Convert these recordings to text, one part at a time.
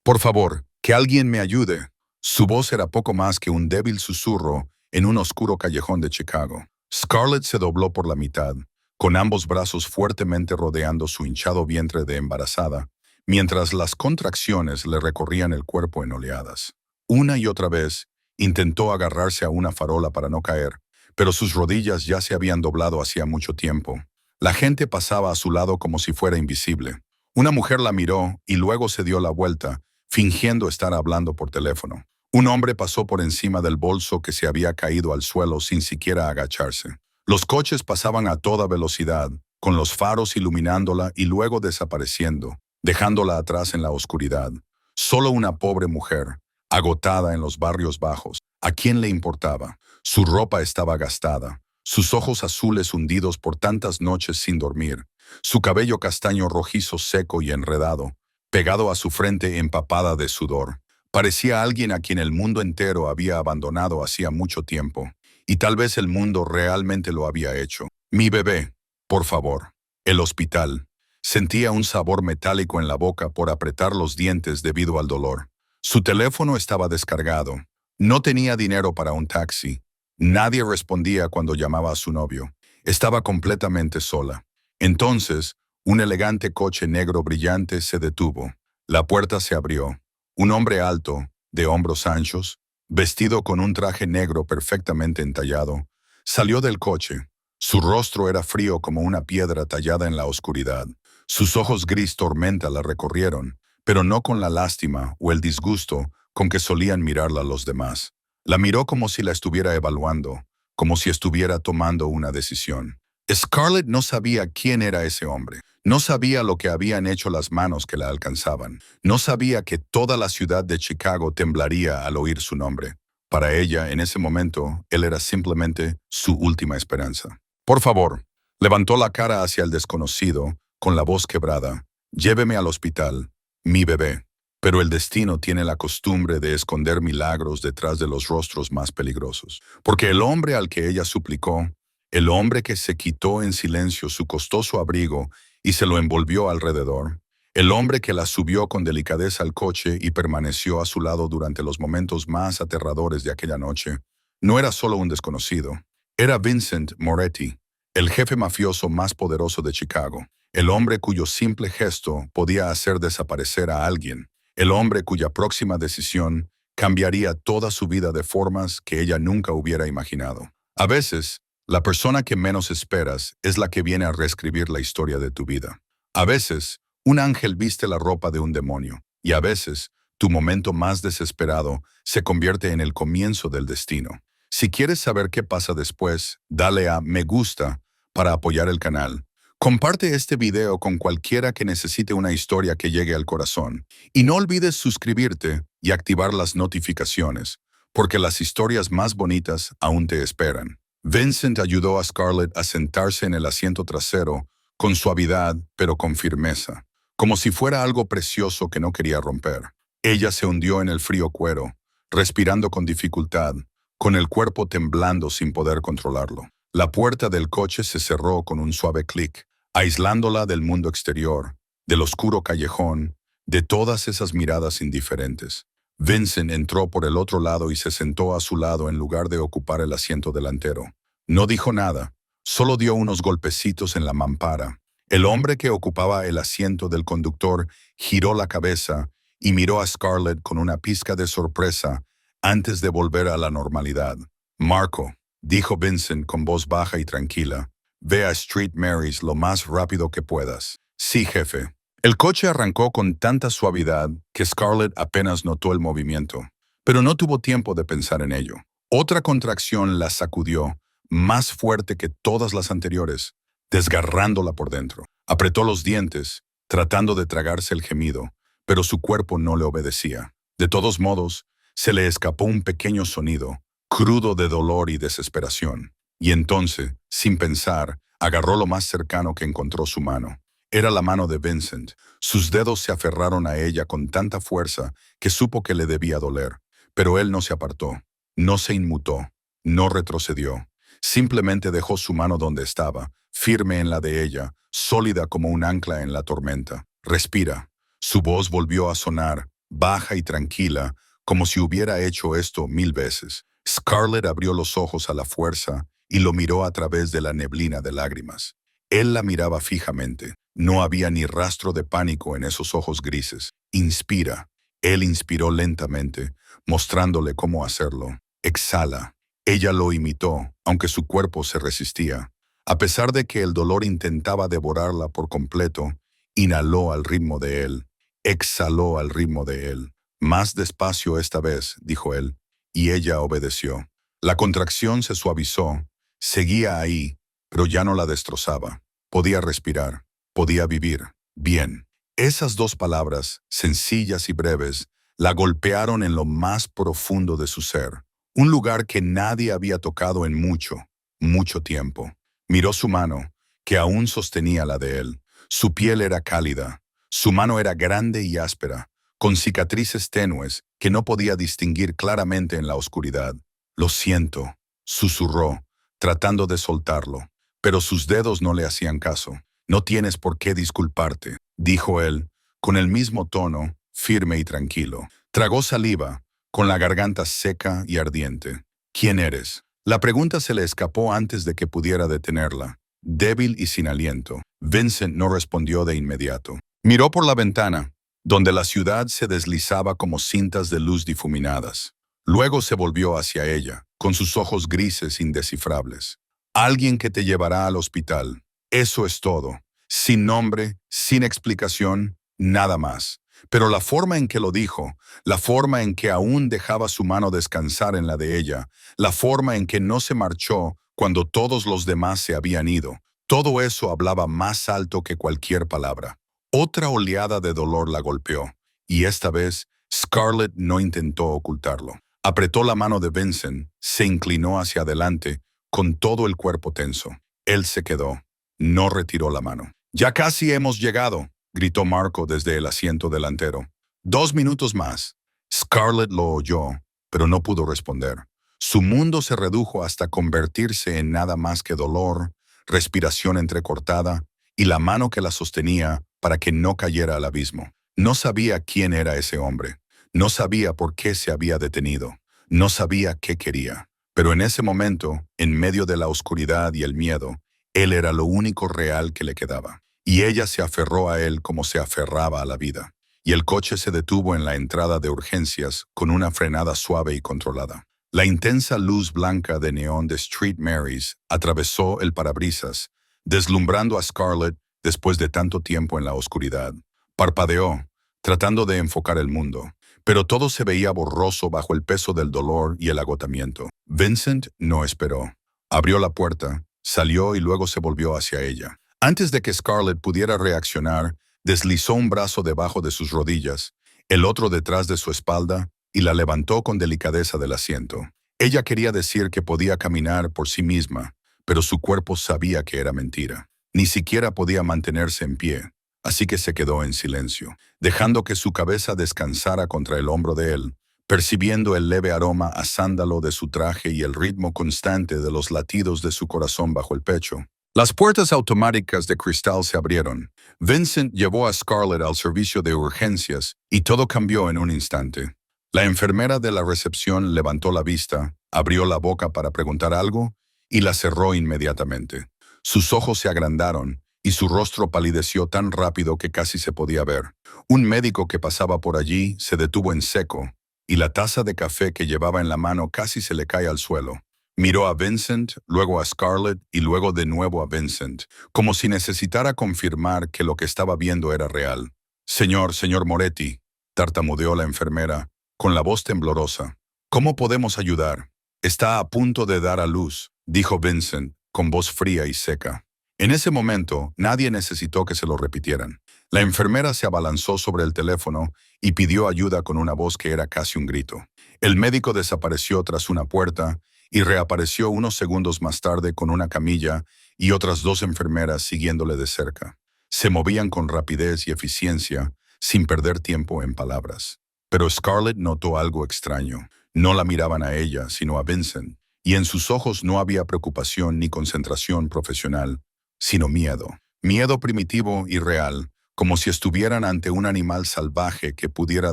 Por favor, que alguien me ayude. Su voz era poco más que un débil susurro en un oscuro callejón de Chicago. Scarlett se dobló por la mitad, con ambos brazos fuertemente rodeando su hinchado vientre de embarazada, mientras las contracciones le recorrían el cuerpo en oleadas. Una y otra vez, intentó agarrarse a una farola para no caer, pero sus rodillas ya se habían doblado hacía mucho tiempo. La gente pasaba a su lado como si fuera invisible. Una mujer la miró y luego se dio la vuelta, fingiendo estar hablando por teléfono. Un hombre pasó por encima del bolso que se había caído al suelo sin siquiera agacharse. Los coches pasaban a toda velocidad, con los faros iluminándola y luego desapareciendo, dejándola atrás en la oscuridad. Solo una pobre mujer, agotada en los barrios bajos. ¿A quién le importaba? Su ropa estaba gastada, sus ojos azules hundidos por tantas noches sin dormir, su cabello castaño rojizo seco y enredado, pegado a su frente empapada de sudor. Parecía alguien a quien el mundo entero había abandonado hacía mucho tiempo, y tal vez el mundo realmente lo había hecho. Mi bebé, por favor. El hospital. Sentía un sabor metálico en la boca por apretar los dientes debido al dolor. Su teléfono estaba descargado. No tenía dinero para un taxi. Nadie respondía cuando llamaba a su novio. Estaba completamente sola. Entonces, un elegante coche negro brillante se detuvo. La puerta se abrió. Un hombre alto, de hombros anchos, vestido con un traje negro perfectamente entallado, salió del coche. Su rostro era frío como una piedra tallada en la oscuridad. Sus ojos gris tormenta la recorrieron, pero no con la lástima o el disgusto con que solían mirarla los demás. La miró como si la estuviera evaluando, como si estuviera tomando una decisión. Scarlett no sabía quién era ese hombre. No sabía lo que habían hecho las manos que la alcanzaban. No sabía que toda la ciudad de Chicago temblaría al oír su nombre. Para ella, en ese momento, él era simplemente su última esperanza. Por favor, levantó la cara hacia el desconocido, con la voz quebrada. Lléveme al hospital, mi bebé. Pero el destino tiene la costumbre de esconder milagros detrás de los rostros más peligrosos. Porque el hombre al que ella suplicó, el hombre que se quitó en silencio su costoso abrigo y se lo envolvió alrededor, el hombre que la subió con delicadeza al coche y permaneció a su lado durante los momentos más aterradores de aquella noche, no era solo un desconocido, era Vincent Moretti, el jefe mafioso más poderoso de Chicago, el hombre cuyo simple gesto podía hacer desaparecer a alguien, el hombre cuya próxima decisión cambiaría toda su vida de formas que ella nunca hubiera imaginado. A veces, la persona que menos esperas es la que viene a reescribir la historia de tu vida. A veces, un ángel viste la ropa de un demonio, y a veces, tu momento más desesperado se convierte en el comienzo del destino. Si quieres saber qué pasa después, dale a me gusta para apoyar el canal. Comparte este video con cualquiera que necesite una historia que llegue al corazón. Y no olvides suscribirte y activar las notificaciones, porque las historias más bonitas aún te esperan. Vincent ayudó a Scarlett a sentarse en el asiento trasero, con suavidad pero con firmeza, como si fuera algo precioso que no quería romper. Ella se hundió en el frío cuero, respirando con dificultad, con el cuerpo temblando sin poder controlarlo. La puerta del coche se cerró con un suave clic, aislándola del mundo exterior, del oscuro callejón, de todas esas miradas indiferentes. Vincent entró por el otro lado y se sentó a su lado en lugar de ocupar el asiento delantero. No dijo nada, solo dio unos golpecitos en la mampara. El hombre que ocupaba el asiento del conductor giró la cabeza y miró a Scarlett con una pizca de sorpresa antes de volver a la normalidad. «Marco», dijo Vincent con voz baja y tranquila, «ve a Street Mary's lo más rápido que puedas». «Sí, jefe». El coche arrancó con tanta suavidad que Scarlett apenas notó el movimiento, pero no tuvo tiempo de pensar en ello. Otra contracción la sacudió, más fuerte que todas las anteriores, desgarrándola por dentro. Apretó los dientes, tratando de tragarse el gemido, pero su cuerpo no le obedecía. De todos modos, se le escapó un pequeño sonido, crudo de dolor y desesperación, y entonces, sin pensar, agarró lo más cercano que encontró su mano. Era la mano de Vincent. Sus dedos se aferraron a ella con tanta fuerza que supo que le debía doler, pero él no se apartó, no se inmutó, no retrocedió. Simplemente dejó su mano donde estaba, firme en la de ella, sólida como un ancla en la tormenta. «Respira». Su voz volvió a sonar, baja y tranquila, como si hubiera hecho esto 1000 veces. Scarlett abrió los ojos a la fuerza y lo miró a través de la neblina de lágrimas. Él la miraba fijamente. No había ni rastro de pánico en esos ojos grises. Inspira. Él inspiró lentamente, mostrándole cómo hacerlo. Exhala. Ella lo imitó, aunque su cuerpo se resistía. A pesar de que el dolor intentaba devorarla por completo, inhaló al ritmo de él. Exhaló al ritmo de él. Más despacio esta vez, dijo él, y ella obedeció. La contracción se suavizó. Seguía ahí, pero ya no la destrozaba. Podía respirar, podía vivir. Bien. Esas dos palabras, sencillas y breves, la golpearon en lo más profundo de su ser. Un lugar que nadie había tocado en mucho, mucho tiempo. Miró su mano, que aún sostenía la de él. Su piel era cálida. Su mano era grande y áspera, con cicatrices tenues que no podía distinguir claramente en la oscuridad. Lo siento, susurró, tratando de soltarlo, pero sus dedos no le hacían caso. No tienes por qué disculparte, dijo él, con el mismo tono, firme y tranquilo. Tragó saliva, con la garganta seca y ardiente. ¿Quién eres? La pregunta se le escapó antes de que pudiera detenerla. Débil y sin aliento, Vincent no respondió de inmediato. Miró por la ventana, donde la ciudad se deslizaba como cintas de luz difuminadas. Luego se volvió hacia ella, con sus ojos grises indescifrables. Alguien que te llevará al hospital. Eso es todo. Sin nombre, sin explicación, nada más. Pero la forma en que lo dijo, la forma en que aún dejaba su mano descansar en la de ella, la forma en que no se marchó cuando todos los demás se habían ido, todo eso hablaba más alto que cualquier palabra. Otra oleada de dolor la golpeó, y esta vez Scarlett no intentó ocultarlo. Apretó la mano de Vincent, se inclinó hacia adelante, con todo el cuerpo tenso. Él se quedó, no retiró la mano. «Ya casi hemos llegado», gritó Marco desde el asiento delantero. «2 minutos más». Scarlett lo oyó, pero no pudo responder. Su mundo se redujo hasta convertirse en nada más que dolor, respiración entrecortada y la mano que la sostenía para que no cayera al abismo. No sabía quién era ese hombre. No sabía por qué se había detenido. No sabía qué quería. Pero en ese momento, en medio de la oscuridad y el miedo, él era lo único real que le quedaba. Y ella se aferró a él como se aferraba a la vida. Y el coche se detuvo en la entrada de urgencias con una frenada suave y controlada. La intensa luz blanca de neón de Street Mary's atravesó el parabrisas, deslumbrando a Scarlett después de tanto tiempo en la oscuridad. Parpadeó, tratando de enfocar el mundo, pero todo se veía borroso bajo el peso del dolor y el agotamiento. Vincent no esperó. Abrió la puerta, salió y luego se volvió hacia ella. Antes de que Scarlett pudiera reaccionar, deslizó un brazo debajo de sus rodillas, el otro detrás de su espalda, y la levantó con delicadeza del asiento. Ella quería decir que podía caminar por sí misma, pero su cuerpo sabía que era mentira. Ni siquiera podía mantenerse en pie, así que se quedó en silencio, dejando que su cabeza descansara contra el hombro de él, percibiendo el leve aroma a sándalo de su traje y el ritmo constante de los latidos de su corazón bajo el pecho. Las puertas automáticas de cristal se abrieron. Vincent llevó a Scarlett al servicio de urgencias y todo cambió en un instante. La enfermera de la recepción levantó la vista, abrió la boca para preguntar algo y la cerró inmediatamente. Sus ojos se agrandaron y su rostro palideció tan rápido que casi se podía ver. Un médico que pasaba por allí se detuvo en seco y la taza de café que llevaba en la mano casi se le cae al suelo. Miró a Vincent, luego a Scarlett y luego de nuevo a Vincent, como si necesitara confirmar que lo que estaba viendo era real. Señor Moretti», tartamudeó la enfermera, con la voz temblorosa. «¿Cómo podemos ayudar?» «Está a punto de dar a luz», dijo Vincent, con voz fría y seca. En ese momento, nadie necesitó que se lo repitieran. La enfermera se abalanzó sobre el teléfono y pidió ayuda con una voz que era casi un grito. El médico desapareció tras una puerta y reapareció unos segundos más tarde con una camilla y otras 2 enfermeras siguiéndole de cerca. Se movían con rapidez y eficiencia, sin perder tiempo en palabras. Pero Scarlett notó algo extraño. No la miraban a ella, sino a Vincent, y en sus ojos no había preocupación ni concentración profesional, sino miedo. Miedo primitivo y real, como si estuvieran ante un animal salvaje que pudiera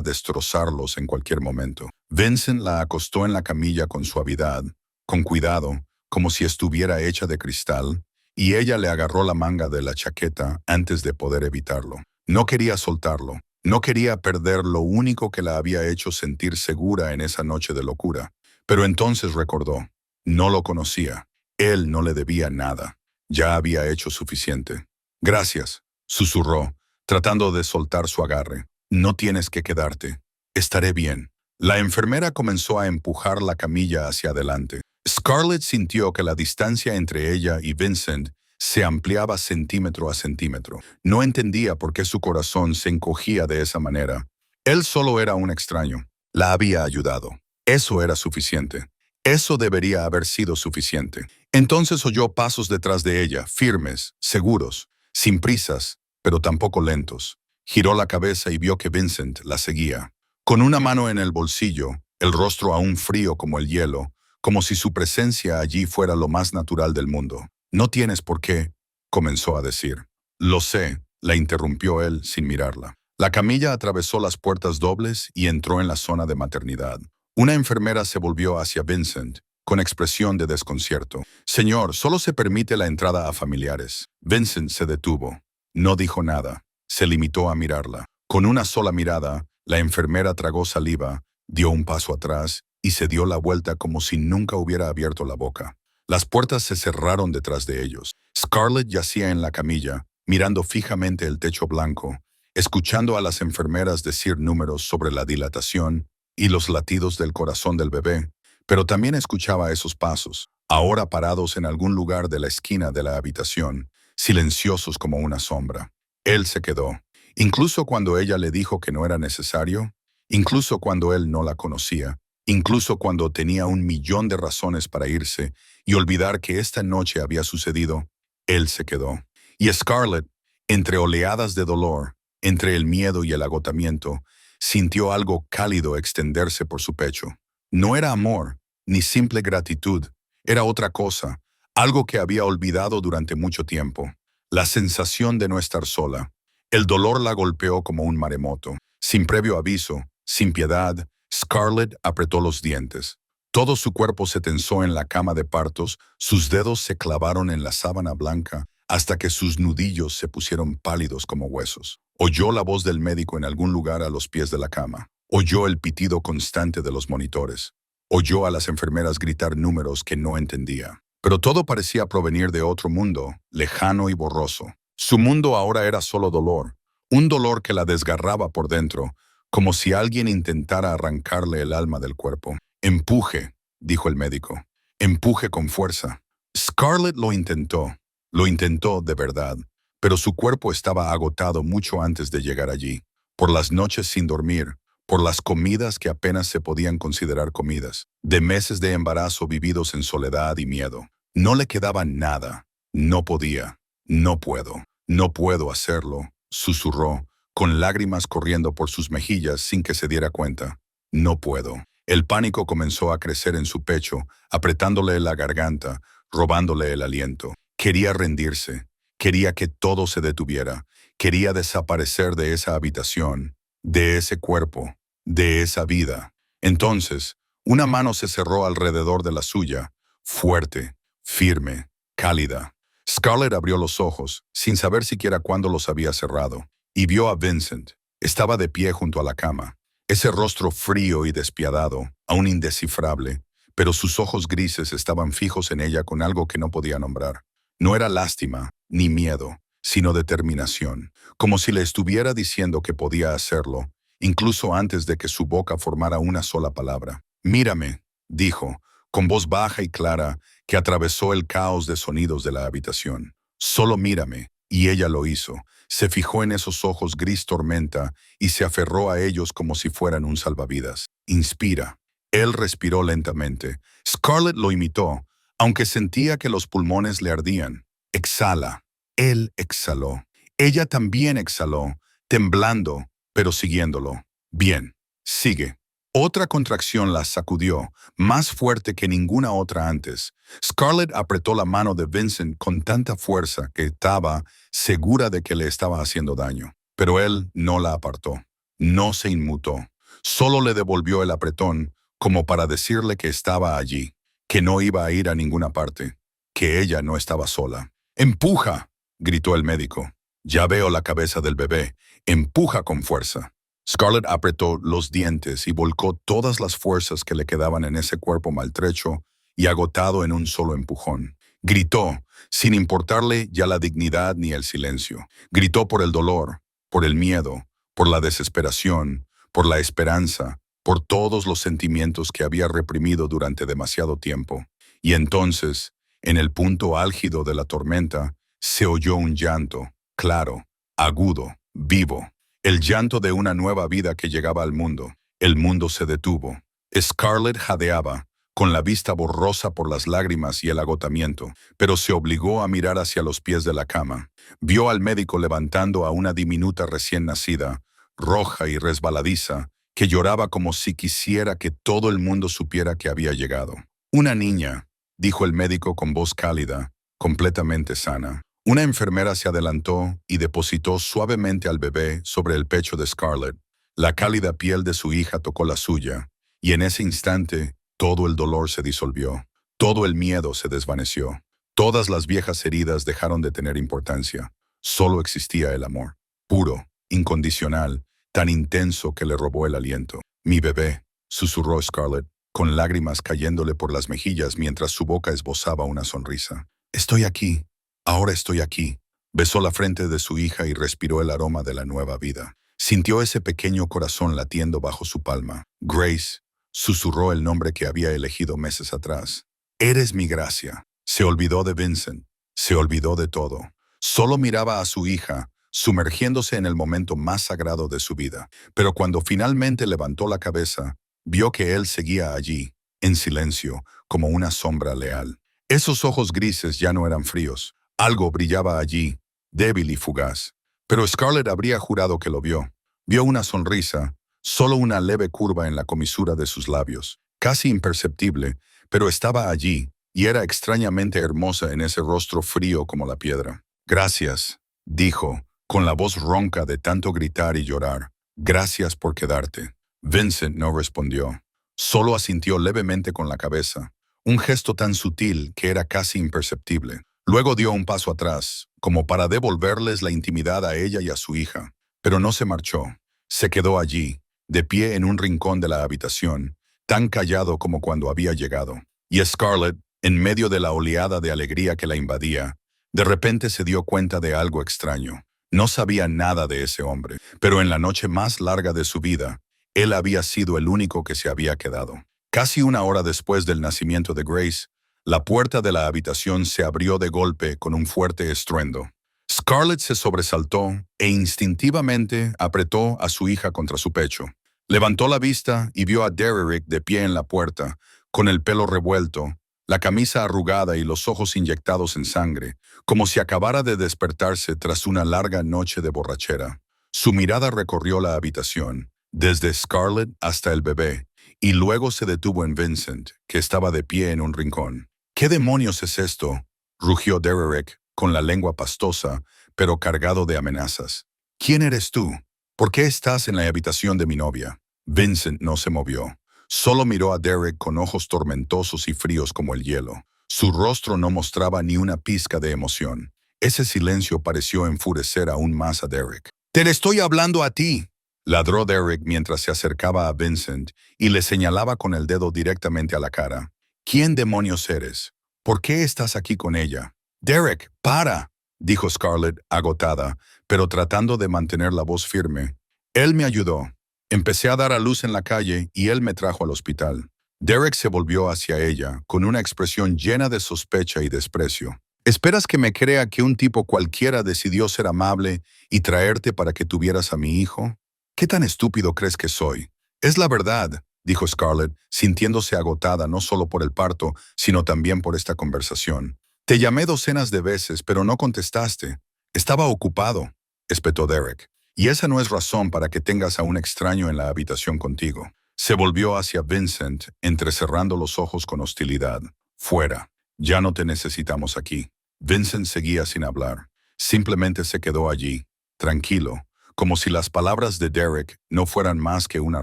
destrozarlos en cualquier momento. Vincent la acostó en la camilla con suavidad, con cuidado, como si estuviera hecha de cristal, y ella le agarró la manga de la chaqueta antes de poder evitarlo. No quería soltarlo, no quería perder lo único que la había hecho sentir segura en esa noche de locura. Pero entonces recordó, no lo conocía, él no le debía nada, ya había hecho suficiente. Gracias, susurró, tratando de soltar su agarre. No tienes que quedarte, estaré bien. La enfermera comenzó a empujar la camilla hacia adelante. Scarlett sintió que la distancia entre ella y Vincent se ampliaba centímetro a centímetro. No entendía por qué su corazón se encogía de esa manera. Él solo era un extraño. La había ayudado. Eso era suficiente. Eso debería haber sido suficiente. Entonces oyó pasos detrás de ella, firmes, seguros, sin prisas, pero tampoco lentos. Giró la cabeza y vio que Vincent la seguía. Con una mano en el bolsillo, el rostro aún frío como el hielo, como si su presencia allí fuera lo más natural del mundo. No tienes por qué, comenzó a decir. Lo sé, la interrumpió él sin mirarla. La camilla atravesó las puertas dobles y entró en la zona de maternidad. Una enfermera se volvió hacia Vincent, con expresión de desconcierto. Señor, solo se permite la entrada a familiares. Vincent se detuvo. No dijo nada. Se limitó a mirarla. Con una sola mirada, la enfermera tragó saliva, dio un paso atrás y se dio la vuelta como si nunca hubiera abierto la boca. Las puertas se cerraron detrás de ellos. Scarlett yacía en la camilla, mirando fijamente el techo blanco, escuchando a las enfermeras decir números sobre la dilatación y los latidos del corazón del bebé, pero también escuchaba esos pasos, ahora parados en algún lugar de la esquina de la habitación, silenciosos como una sombra. Él se quedó. Incluso cuando ella le dijo que no era necesario, incluso cuando él no la conocía, incluso cuando tenía 1.000.000 de razones para irse y olvidar que esta noche había sucedido, él se quedó. Y Scarlett, entre oleadas de dolor, entre el miedo y el agotamiento, sintió algo cálido extenderse por su pecho. No era amor, ni simple gratitud, era otra cosa, algo que había olvidado durante mucho tiempo. La sensación de no estar sola. El dolor la golpeó como un maremoto. Sin previo aviso, sin piedad, Scarlett apretó los dientes. Todo su cuerpo se tensó en la cama de partos, sus dedos se clavaron en la sábana blanca hasta que sus nudillos se pusieron pálidos como huesos. Oyó la voz del médico en algún lugar a los pies de la cama. Oyó el pitido constante de los monitores. Oyó a las enfermeras gritar números que no entendía. Pero todo parecía provenir de otro mundo, lejano y borroso. Su mundo ahora era solo dolor, un dolor que la desgarraba por dentro, como si alguien intentara arrancarle el alma del cuerpo. Empuje, dijo el médico. Empuje con fuerza. Scarlett lo intentó de verdad, pero su cuerpo estaba agotado mucho antes de llegar allí, por las noches sin dormir, por las comidas que apenas se podían considerar comidas, de meses de embarazo vividos en soledad y miedo. No le quedaba nada. No podía. No puedo hacerlo, susurró, con lágrimas corriendo por sus mejillas sin que se diera cuenta. No puedo. El pánico comenzó a crecer en su pecho, apretándole la garganta, robándole el aliento. Quería rendirse, quería que todo se detuviera, quería desaparecer de esa habitación, de ese cuerpo, de esa vida. Entonces, una mano se cerró alrededor de la suya, fuerte, firme, cálida. Scarlett abrió los ojos, sin saber siquiera cuándo los había cerrado, y vio a Vincent. Estaba de pie junto a la cama. Ese rostro frío y despiadado, aún indescifrable, pero sus ojos grises estaban fijos en ella con algo que no podía nombrar. No era lástima, ni miedo, sino determinación, como si le estuviera diciendo que podía hacerlo, incluso antes de que su boca formara una sola palabra. Mírame, dijo, con voz baja y clara que atravesó el caos de sonidos de la habitación. Solo mírame, y ella lo hizo. Se fijó en esos ojos gris tormenta y se aferró a ellos como si fueran un salvavidas. Inspira. Él respiró lentamente. Scarlett lo imitó, aunque sentía que los pulmones le ardían. Exhala. Él exhaló. Ella también exhaló, temblando, pero siguiéndolo. Bien, sigue. Otra contracción la sacudió, más fuerte que ninguna otra antes. Scarlett apretó la mano de Vincent con tanta fuerza que estaba segura de que le estaba haciendo daño. pero él no la apartó. No se inmutó. Solo le devolvió el apretón como para decirle que estaba allí, que no iba a ir a ninguna parte, que ella no estaba sola. ¡Empuja!, gritó el médico. Ya veo la cabeza del bebé. Empuja con fuerza. Scarlett apretó los dientes y volcó todas las fuerzas que le quedaban en ese cuerpo maltrecho y agotado en un solo empujón. Gritó, sin importarle ya la dignidad ni el silencio. Gritó por el dolor, por el miedo, por la desesperación, por la esperanza, por todos los sentimientos que había reprimido durante demasiado tiempo. Y entonces, en el punto álgido de la tormenta, se oyó un llanto, claro, agudo, vivo. El llanto de una nueva vida que llegaba al mundo. El mundo se detuvo. Scarlett jadeaba, con la vista borrosa por las lágrimas y el agotamiento, pero se obligó a mirar hacia los pies de la cama. Vio al médico levantando a una diminuta recién nacida, roja y resbaladiza, que lloraba como si quisiera que todo el mundo supiera que había llegado. Una niña, dijo el médico con voz cálida, completamente sana. Una enfermera se adelantó y depositó suavemente al bebé sobre el pecho de Scarlett. La cálida piel de su hija tocó la suya, y en ese instante todo el dolor se disolvió, todo el miedo se desvaneció, todas las viejas heridas dejaron de tener importancia. Solo existía el amor, puro, incondicional, tan intenso que le robó el aliento. «Mi bebé», susurró Scarlett, con lágrimas cayéndole por las mejillas mientras su boca esbozaba una sonrisa. «Estoy aquí. Ahora estoy aquí». Besó la frente de su hija y respiró el aroma de la nueva vida. Sintió ese pequeño corazón latiendo bajo su palma. «Grace», susurró el nombre que había elegido meses atrás. «Eres mi gracia». Se olvidó de Vincent. Se olvidó de todo. Solo miraba a su hija, sumergiéndose en el momento más sagrado de su vida. Pero cuando finalmente levantó la cabeza, vio que él seguía allí, en silencio, como una sombra leal. Esos ojos grises ya no eran fríos. Algo brillaba allí, débil y fugaz. Pero Scarlett habría jurado que lo vio. Vio una sonrisa, solo una leve curva en la comisura de sus labios, casi imperceptible, pero estaba allí, y era extrañamente hermosa en ese rostro frío como la piedra. «Gracias», dijo, con la voz ronca de tanto gritar y llorar. «Gracias por quedarte». Vincent no respondió. Solo asintió levemente con la cabeza, un gesto tan sutil que era casi imperceptible. Luego dio un paso atrás, como para devolverles la intimidad a ella y a su hija. Pero no se marchó. Se quedó allí, de pie en un rincón de la habitación, tan callado como cuando había llegado. Y Scarlett, en medio de la oleada de alegría que la invadía, de repente se dio cuenta de algo extraño. No sabía nada de ese hombre, pero en la noche más larga de su vida, él había sido el único que se había quedado. Casi una hora después del nacimiento de Grace, la puerta de la habitación se abrió de golpe con un fuerte estruendo. Scarlett se sobresaltó e instintivamente apretó a su hija contra su pecho. Levantó la vista y vio a Derrick de pie en la puerta, con el pelo revuelto, la camisa arrugada y los ojos inyectados en sangre, como si acabara de despertarse tras una larga noche de borrachera. Su mirada recorrió la habitación, desde Scarlett hasta el bebé, y luego se detuvo en Vincent, que estaba de pie en un rincón. «¿Qué demonios es esto?», rugió Derrick, con la lengua pastosa, pero cargado de amenazas. «¿Quién eres tú? ¿Por qué estás en la habitación de mi novia?» Vincent no se movió. Solo miró a Derrick con ojos tormentosos y fríos como el hielo. Su rostro no mostraba ni una pizca de emoción. Ese silencio pareció enfurecer aún más a Derrick. «¡Te le estoy hablando a ti!», ladró Derrick mientras se acercaba a Vincent y le señalaba con el dedo directamente a la cara. «¿Quién demonios eres? ¿Por qué estás aquí con ella?» «Derrick, para», dijo Scarlett, agotada, pero tratando de mantener la voz firme. «Él me ayudó. Empecé a dar a luz en la calle y él me trajo al hospital». Derrick se volvió hacia ella, con una expresión llena de sospecha y desprecio. «¿Esperas que me crea que un tipo cualquiera decidió ser amable y traerte para que tuvieras a mi hijo? ¿Qué tan estúpido crees que soy?» «Es la verdad», dijo Scarlett, sintiéndose agotada no solo por el parto, sino también por esta conversación. «Te llamé docenas de veces, pero no contestaste. Estaba ocupado», espetó Derrick. «Y esa no es razón para que tengas a un extraño en la habitación contigo». Se volvió hacia Vincent, entrecerrando los ojos con hostilidad. «Fuera. Ya no te necesitamos aquí». Vincent seguía sin hablar. Simplemente se quedó allí, tranquilo, como si las palabras de Derek no fueran más que una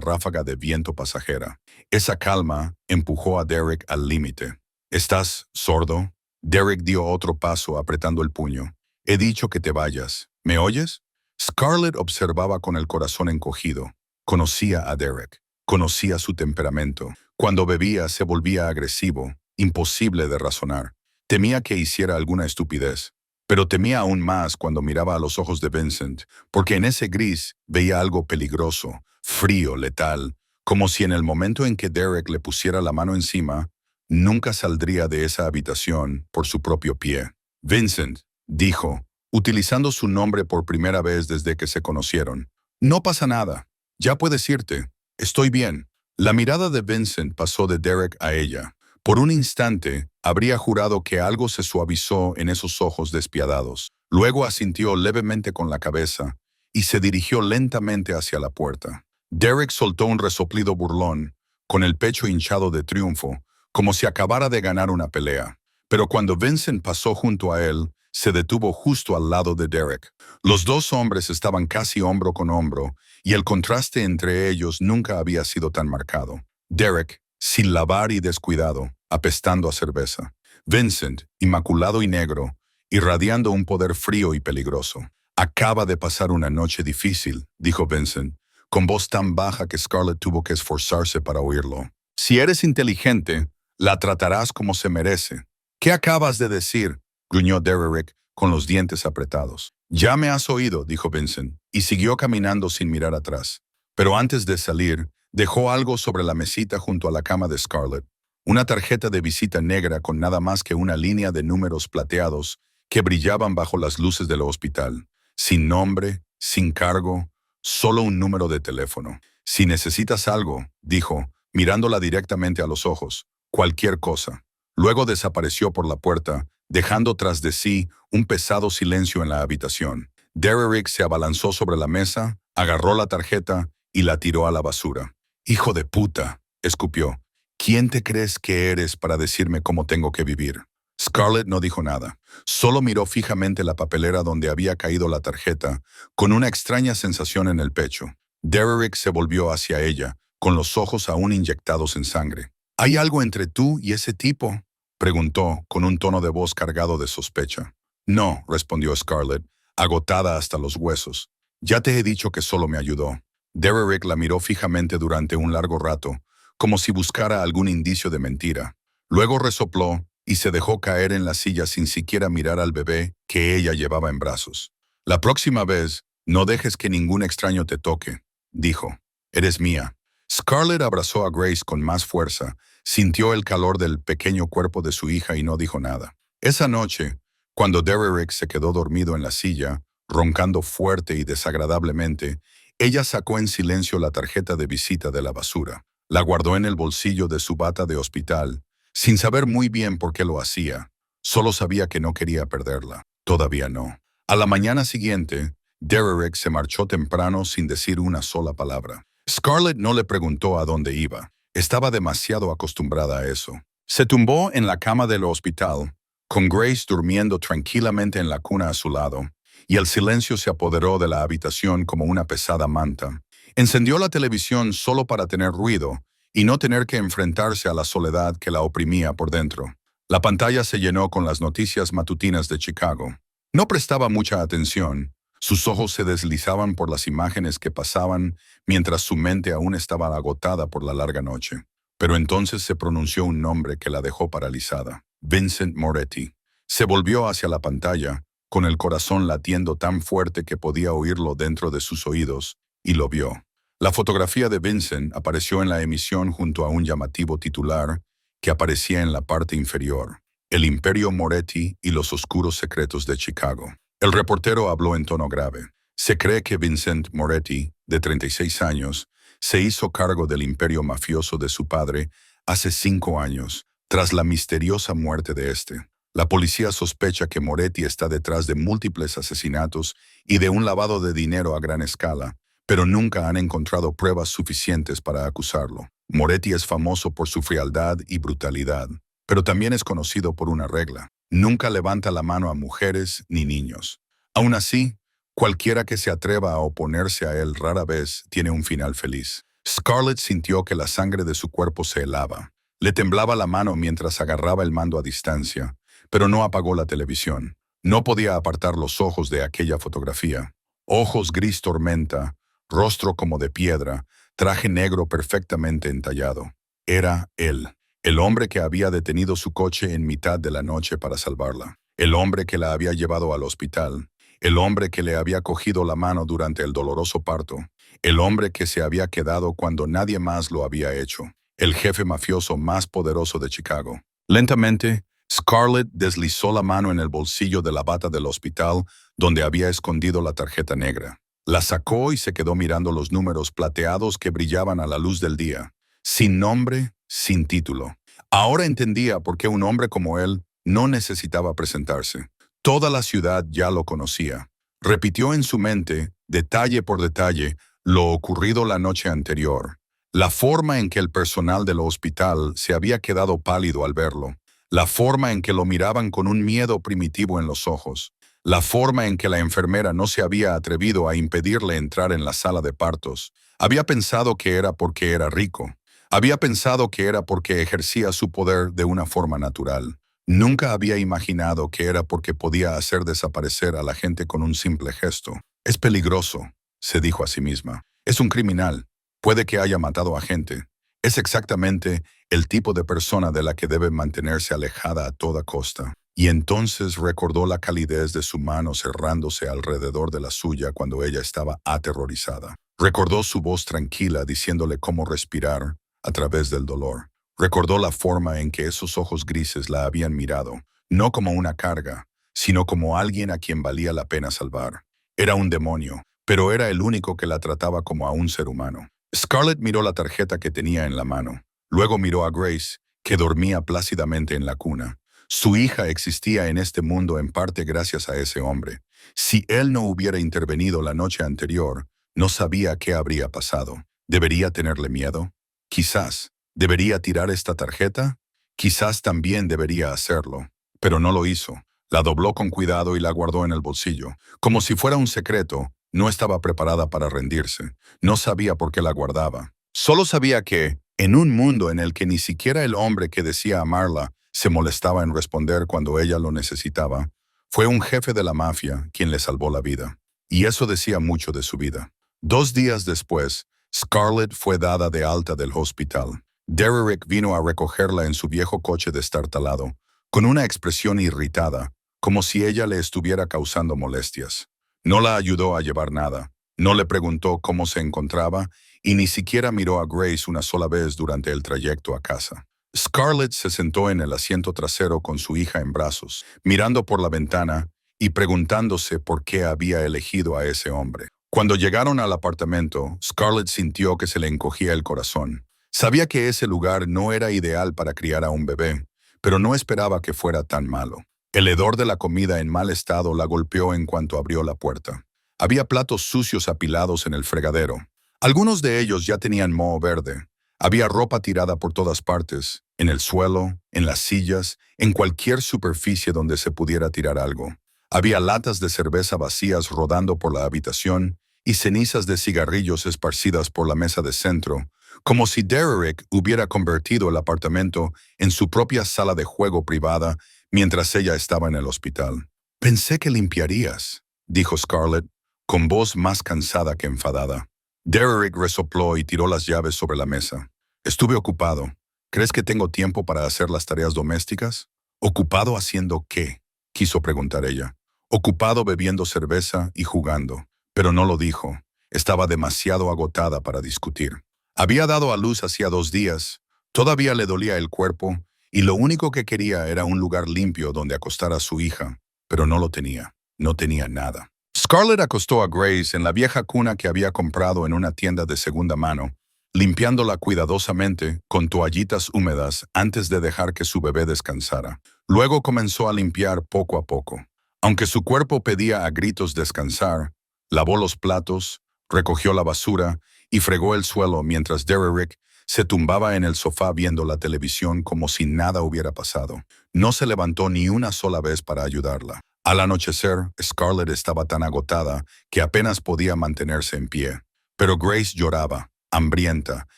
ráfaga de viento pasajera. Esa calma empujó a Derek al límite. ¿Estás sordo? Derek dio otro paso apretando el puño. He dicho que te vayas. ¿Me oyes? Scarlett observaba con el corazón encogido. Conocía a Derek. Conocía su temperamento. Cuando bebía se volvía agresivo, imposible de razonar. Temía que hiciera alguna estupidez. Pero temía aún más cuando miraba a los ojos de Vincent, porque en ese gris veía algo peligroso, frío, letal, como si en el momento en que Derek le pusiera la mano encima, nunca saldría de esa habitación por su propio pie. Vincent, dijo, utilizando su nombre por primera vez desde que se conocieron. No pasa nada. Ya puedes irte. Estoy bien. La mirada de Vincent pasó de Derek a ella. Por un instante, habría jurado que algo se suavizó en esos ojos despiadados. Luego asintió levemente con la cabeza y se dirigió lentamente hacia la puerta. Derek soltó un resoplido burlón, con el pecho hinchado de triunfo, como si acabara de ganar una pelea. Pero cuando Vincent pasó junto a él, se detuvo justo al lado de Derek. Los dos hombres estaban casi hombro con hombro, y el contraste entre ellos nunca había sido tan marcado. Derek, sin lavar y descuidado, apestando a cerveza. Vincent, inmaculado y negro, irradiando un poder frío y peligroso. Acaba de pasar una noche difícil, dijo Vincent, con voz tan baja que Scarlett tuvo que esforzarse para oírlo. Si eres inteligente, la tratarás como se merece. ¿Qué acabas de decir?, gruñó Derek con los dientes apretados. Ya me has oído, dijo Vincent, y siguió caminando sin mirar atrás. Pero antes de salir, dejó algo sobre la mesita junto a la cama de Scarlett. Una tarjeta de visita negra con nada más que una línea de números plateados que brillaban bajo las luces del hospital. Sin nombre, sin cargo, solo un número de teléfono. Si necesitas algo, dijo, mirándola directamente a los ojos, cualquier cosa. Luego desapareció por la puerta, dejando tras de sí un pesado silencio en la habitación. Derek se abalanzó sobre la mesa, agarró la tarjeta y la tiró a la basura. «Hijo de puta», escupió. «¿Quién te crees que eres para decirme cómo tengo que vivir?» Scarlett no dijo nada. Solo miró fijamente la papelera donde había caído la tarjeta, con una extraña sensación en el pecho. Derek se volvió hacia ella, con los ojos aún inyectados en sangre. «¿Hay algo entre tú y ese tipo?», preguntó, con un tono de voz cargado de sospecha. «No», respondió Scarlett, agotada hasta los huesos. «Ya te he dicho que solo me ayudó». Derek la miró fijamente durante un largo rato, como si buscara algún indicio de mentira. Luego resopló y se dejó caer en la silla sin siquiera mirar al bebé que ella llevaba en brazos. «La próxima vez, no dejes que ningún extraño te toque», dijo. «Eres mía». Scarlett abrazó a Grace con más fuerza, sintió el calor del pequeño cuerpo de su hija y no dijo nada. Esa noche, cuando Derek se quedó dormido en la silla, roncando fuerte y desagradablemente, ella sacó en silencio la tarjeta de visita de la basura. La guardó en el bolsillo de su bata de hospital, sin saber muy bien por qué lo hacía. Solo sabía que no quería perderla. Todavía no. A la mañana siguiente, Derek se marchó temprano sin decir una sola palabra. Scarlett no le preguntó a dónde iba. Estaba demasiado acostumbrada a eso. Se tumbó en la cama del hospital, con Grace durmiendo tranquilamente en la cuna a su lado, y el silencio se apoderó de la habitación como una pesada manta. Encendió la televisión solo para tener ruido y no tener que enfrentarse a la soledad que la oprimía por dentro. La pantalla se llenó con las noticias matutinas de Chicago. No prestaba mucha atención. Sus ojos se deslizaban por las imágenes que pasaban mientras su mente aún estaba agotada por la larga noche. Pero entonces se pronunció un nombre que la dejó paralizada. Vincent Moretti. Se volvió hacia la pantalla, con el corazón latiendo tan fuerte que podía oírlo dentro de sus oídos, y lo vio. La fotografía de Vincent apareció en la emisión junto a un llamativo titular que aparecía en la parte inferior: El Imperio Moretti y los oscuros secretos de Chicago. El reportero habló en tono grave. Se cree que Vincent Moretti, de 36 años, se hizo cargo del imperio mafioso de su padre hace 5 años, tras la misteriosa muerte de este. La policía sospecha que Moretti está detrás de múltiples asesinatos y de un lavado de dinero a gran escala, pero nunca han encontrado pruebas suficientes para acusarlo. Moretti es famoso por su frialdad y brutalidad, pero también es conocido por una regla: nunca levanta la mano a mujeres ni niños. Aún así, Cualquiera que se atreva a oponerse a él rara vez tiene un final feliz. Scarlett sintió que la sangre de su cuerpo se helaba. Le temblaba la mano mientras agarraba el mando a distancia, pero no apagó la televisión. No podía apartar los ojos de aquella fotografía. Ojos gris tormenta, rostro como de piedra, traje negro perfectamente entallado. Era él, el hombre que había detenido su coche en mitad de la noche para salvarla. El hombre que la había llevado al hospital. El hombre que le había cogido la mano durante el doloroso parto. El hombre que se había quedado cuando nadie más lo había hecho. El jefe mafioso más poderoso de Chicago. Lentamente, Scarlett deslizó la mano en el bolsillo de la bata del hospital donde había escondido la tarjeta negra. La sacó y se quedó mirando los números plateados que brillaban a la luz del día. Sin nombre, sin título. Ahora entendía por qué un hombre como él no necesitaba presentarse. Toda la ciudad ya lo conocía. Repitió en su mente, detalle por detalle, lo ocurrido la noche anterior. La forma en que el personal del hospital se había quedado pálido al verlo. La forma en que lo miraban con un miedo primitivo en los ojos. La forma en que la enfermera no se había atrevido a impedirle entrar en la sala de partos. Había pensado que era porque era rico. Había pensado que era porque ejercía su poder de una forma natural. Nunca había imaginado que era porque podía hacer desaparecer a la gente con un simple gesto. Es peligroso, se dijo a sí misma. Es un criminal. Puede que haya matado a gente. Es exactamente el tipo de persona de la que debe mantenerse alejada a toda costa. Y entonces recordó la calidez de su mano cerrándose alrededor de la suya cuando ella estaba aterrorizada. Recordó su voz tranquila diciéndole cómo respirar a través del dolor. Recordó la forma en que esos ojos grises la habían mirado, no como una carga, sino como alguien a quien valía la pena salvar. Era un demonio, pero era el único que la trataba como a un ser humano. Scarlett miró la tarjeta que tenía en la mano. Luego miró a Grace, que dormía plácidamente en la cuna. Su hija existía en este mundo en parte gracias a ese hombre. Si él no hubiera intervenido la noche anterior, no sabía qué habría pasado. ¿Debería tenerle miedo? Quizás. ¿Debería tirar esta tarjeta? Quizás también debería hacerlo, pero no lo hizo. La dobló con cuidado y la guardó en el bolsillo. Como si fuera un secreto, no estaba preparada para rendirse. No sabía por qué la guardaba. Solo sabía que, en un mundo en el que ni siquiera el hombre que decía amarla se molestaba en responder cuando ella lo necesitaba, fue un jefe de la mafia quien le salvó la vida. Y eso decía mucho de su vida. 2 días después, Scarlett fue dada de alta del hospital. Derrick vino a recogerla en su viejo coche destartalado, con una expresión irritada, como si ella le estuviera causando molestias. No la ayudó a llevar nada, no le preguntó cómo se encontraba y ni siquiera miró a Grace una sola vez durante el trayecto a casa. Scarlett se sentó en el asiento trasero con su hija en brazos, mirando por la ventana y preguntándose por qué había elegido a ese hombre. Cuando llegaron al apartamento, Scarlett sintió que se le encogía el corazón. Sabía que ese lugar no era ideal para criar a un bebé, pero no esperaba que fuera tan malo. El hedor de la comida en mal estado la golpeó en cuanto abrió la puerta. Había platos sucios apilados en el fregadero. Algunos de ellos ya tenían moho verde. Había ropa tirada por todas partes, en el suelo, en las sillas, en cualquier superficie donde se pudiera tirar algo. Había latas de cerveza vacías rodando por la habitación y cenizas de cigarrillos esparcidas por la mesa de centro, como si Derrick hubiera convertido el apartamento en su propia sala de juego privada mientras ella estaba en el hospital. «Pensé que limpiarías», dijo Scarlett, con voz más cansada que enfadada. Derrick resopló y tiró las llaves sobre la mesa. «Estuve ocupado. ¿Crees que tengo tiempo para hacer las tareas domésticas?» «¿Ocupado haciendo qué?», quiso preguntar ella. «Ocupado bebiendo cerveza y jugando». Pero no lo dijo. Estaba demasiado agotada para discutir. Había dado a luz hacía 2 días. Todavía le dolía el cuerpo y lo único que quería era un lugar limpio donde acostar a su hija, pero no lo tenía. No tenía nada. Scarlett acostó a Grace en la vieja cuna que había comprado en una tienda de segunda mano, limpiándola cuidadosamente con toallitas húmedas antes de dejar que su bebé descansara. Luego comenzó a limpiar poco a poco. Aunque su cuerpo pedía a gritos descansar, lavó los platos, recogió la basura y fregó el suelo mientras Derrick se tumbaba en el sofá viendo la televisión como si nada hubiera pasado. No se levantó ni una sola vez para ayudarla. Al anochecer, Scarlett estaba tan agotada que apenas podía mantenerse en pie. Pero Grace lloraba, hambrienta,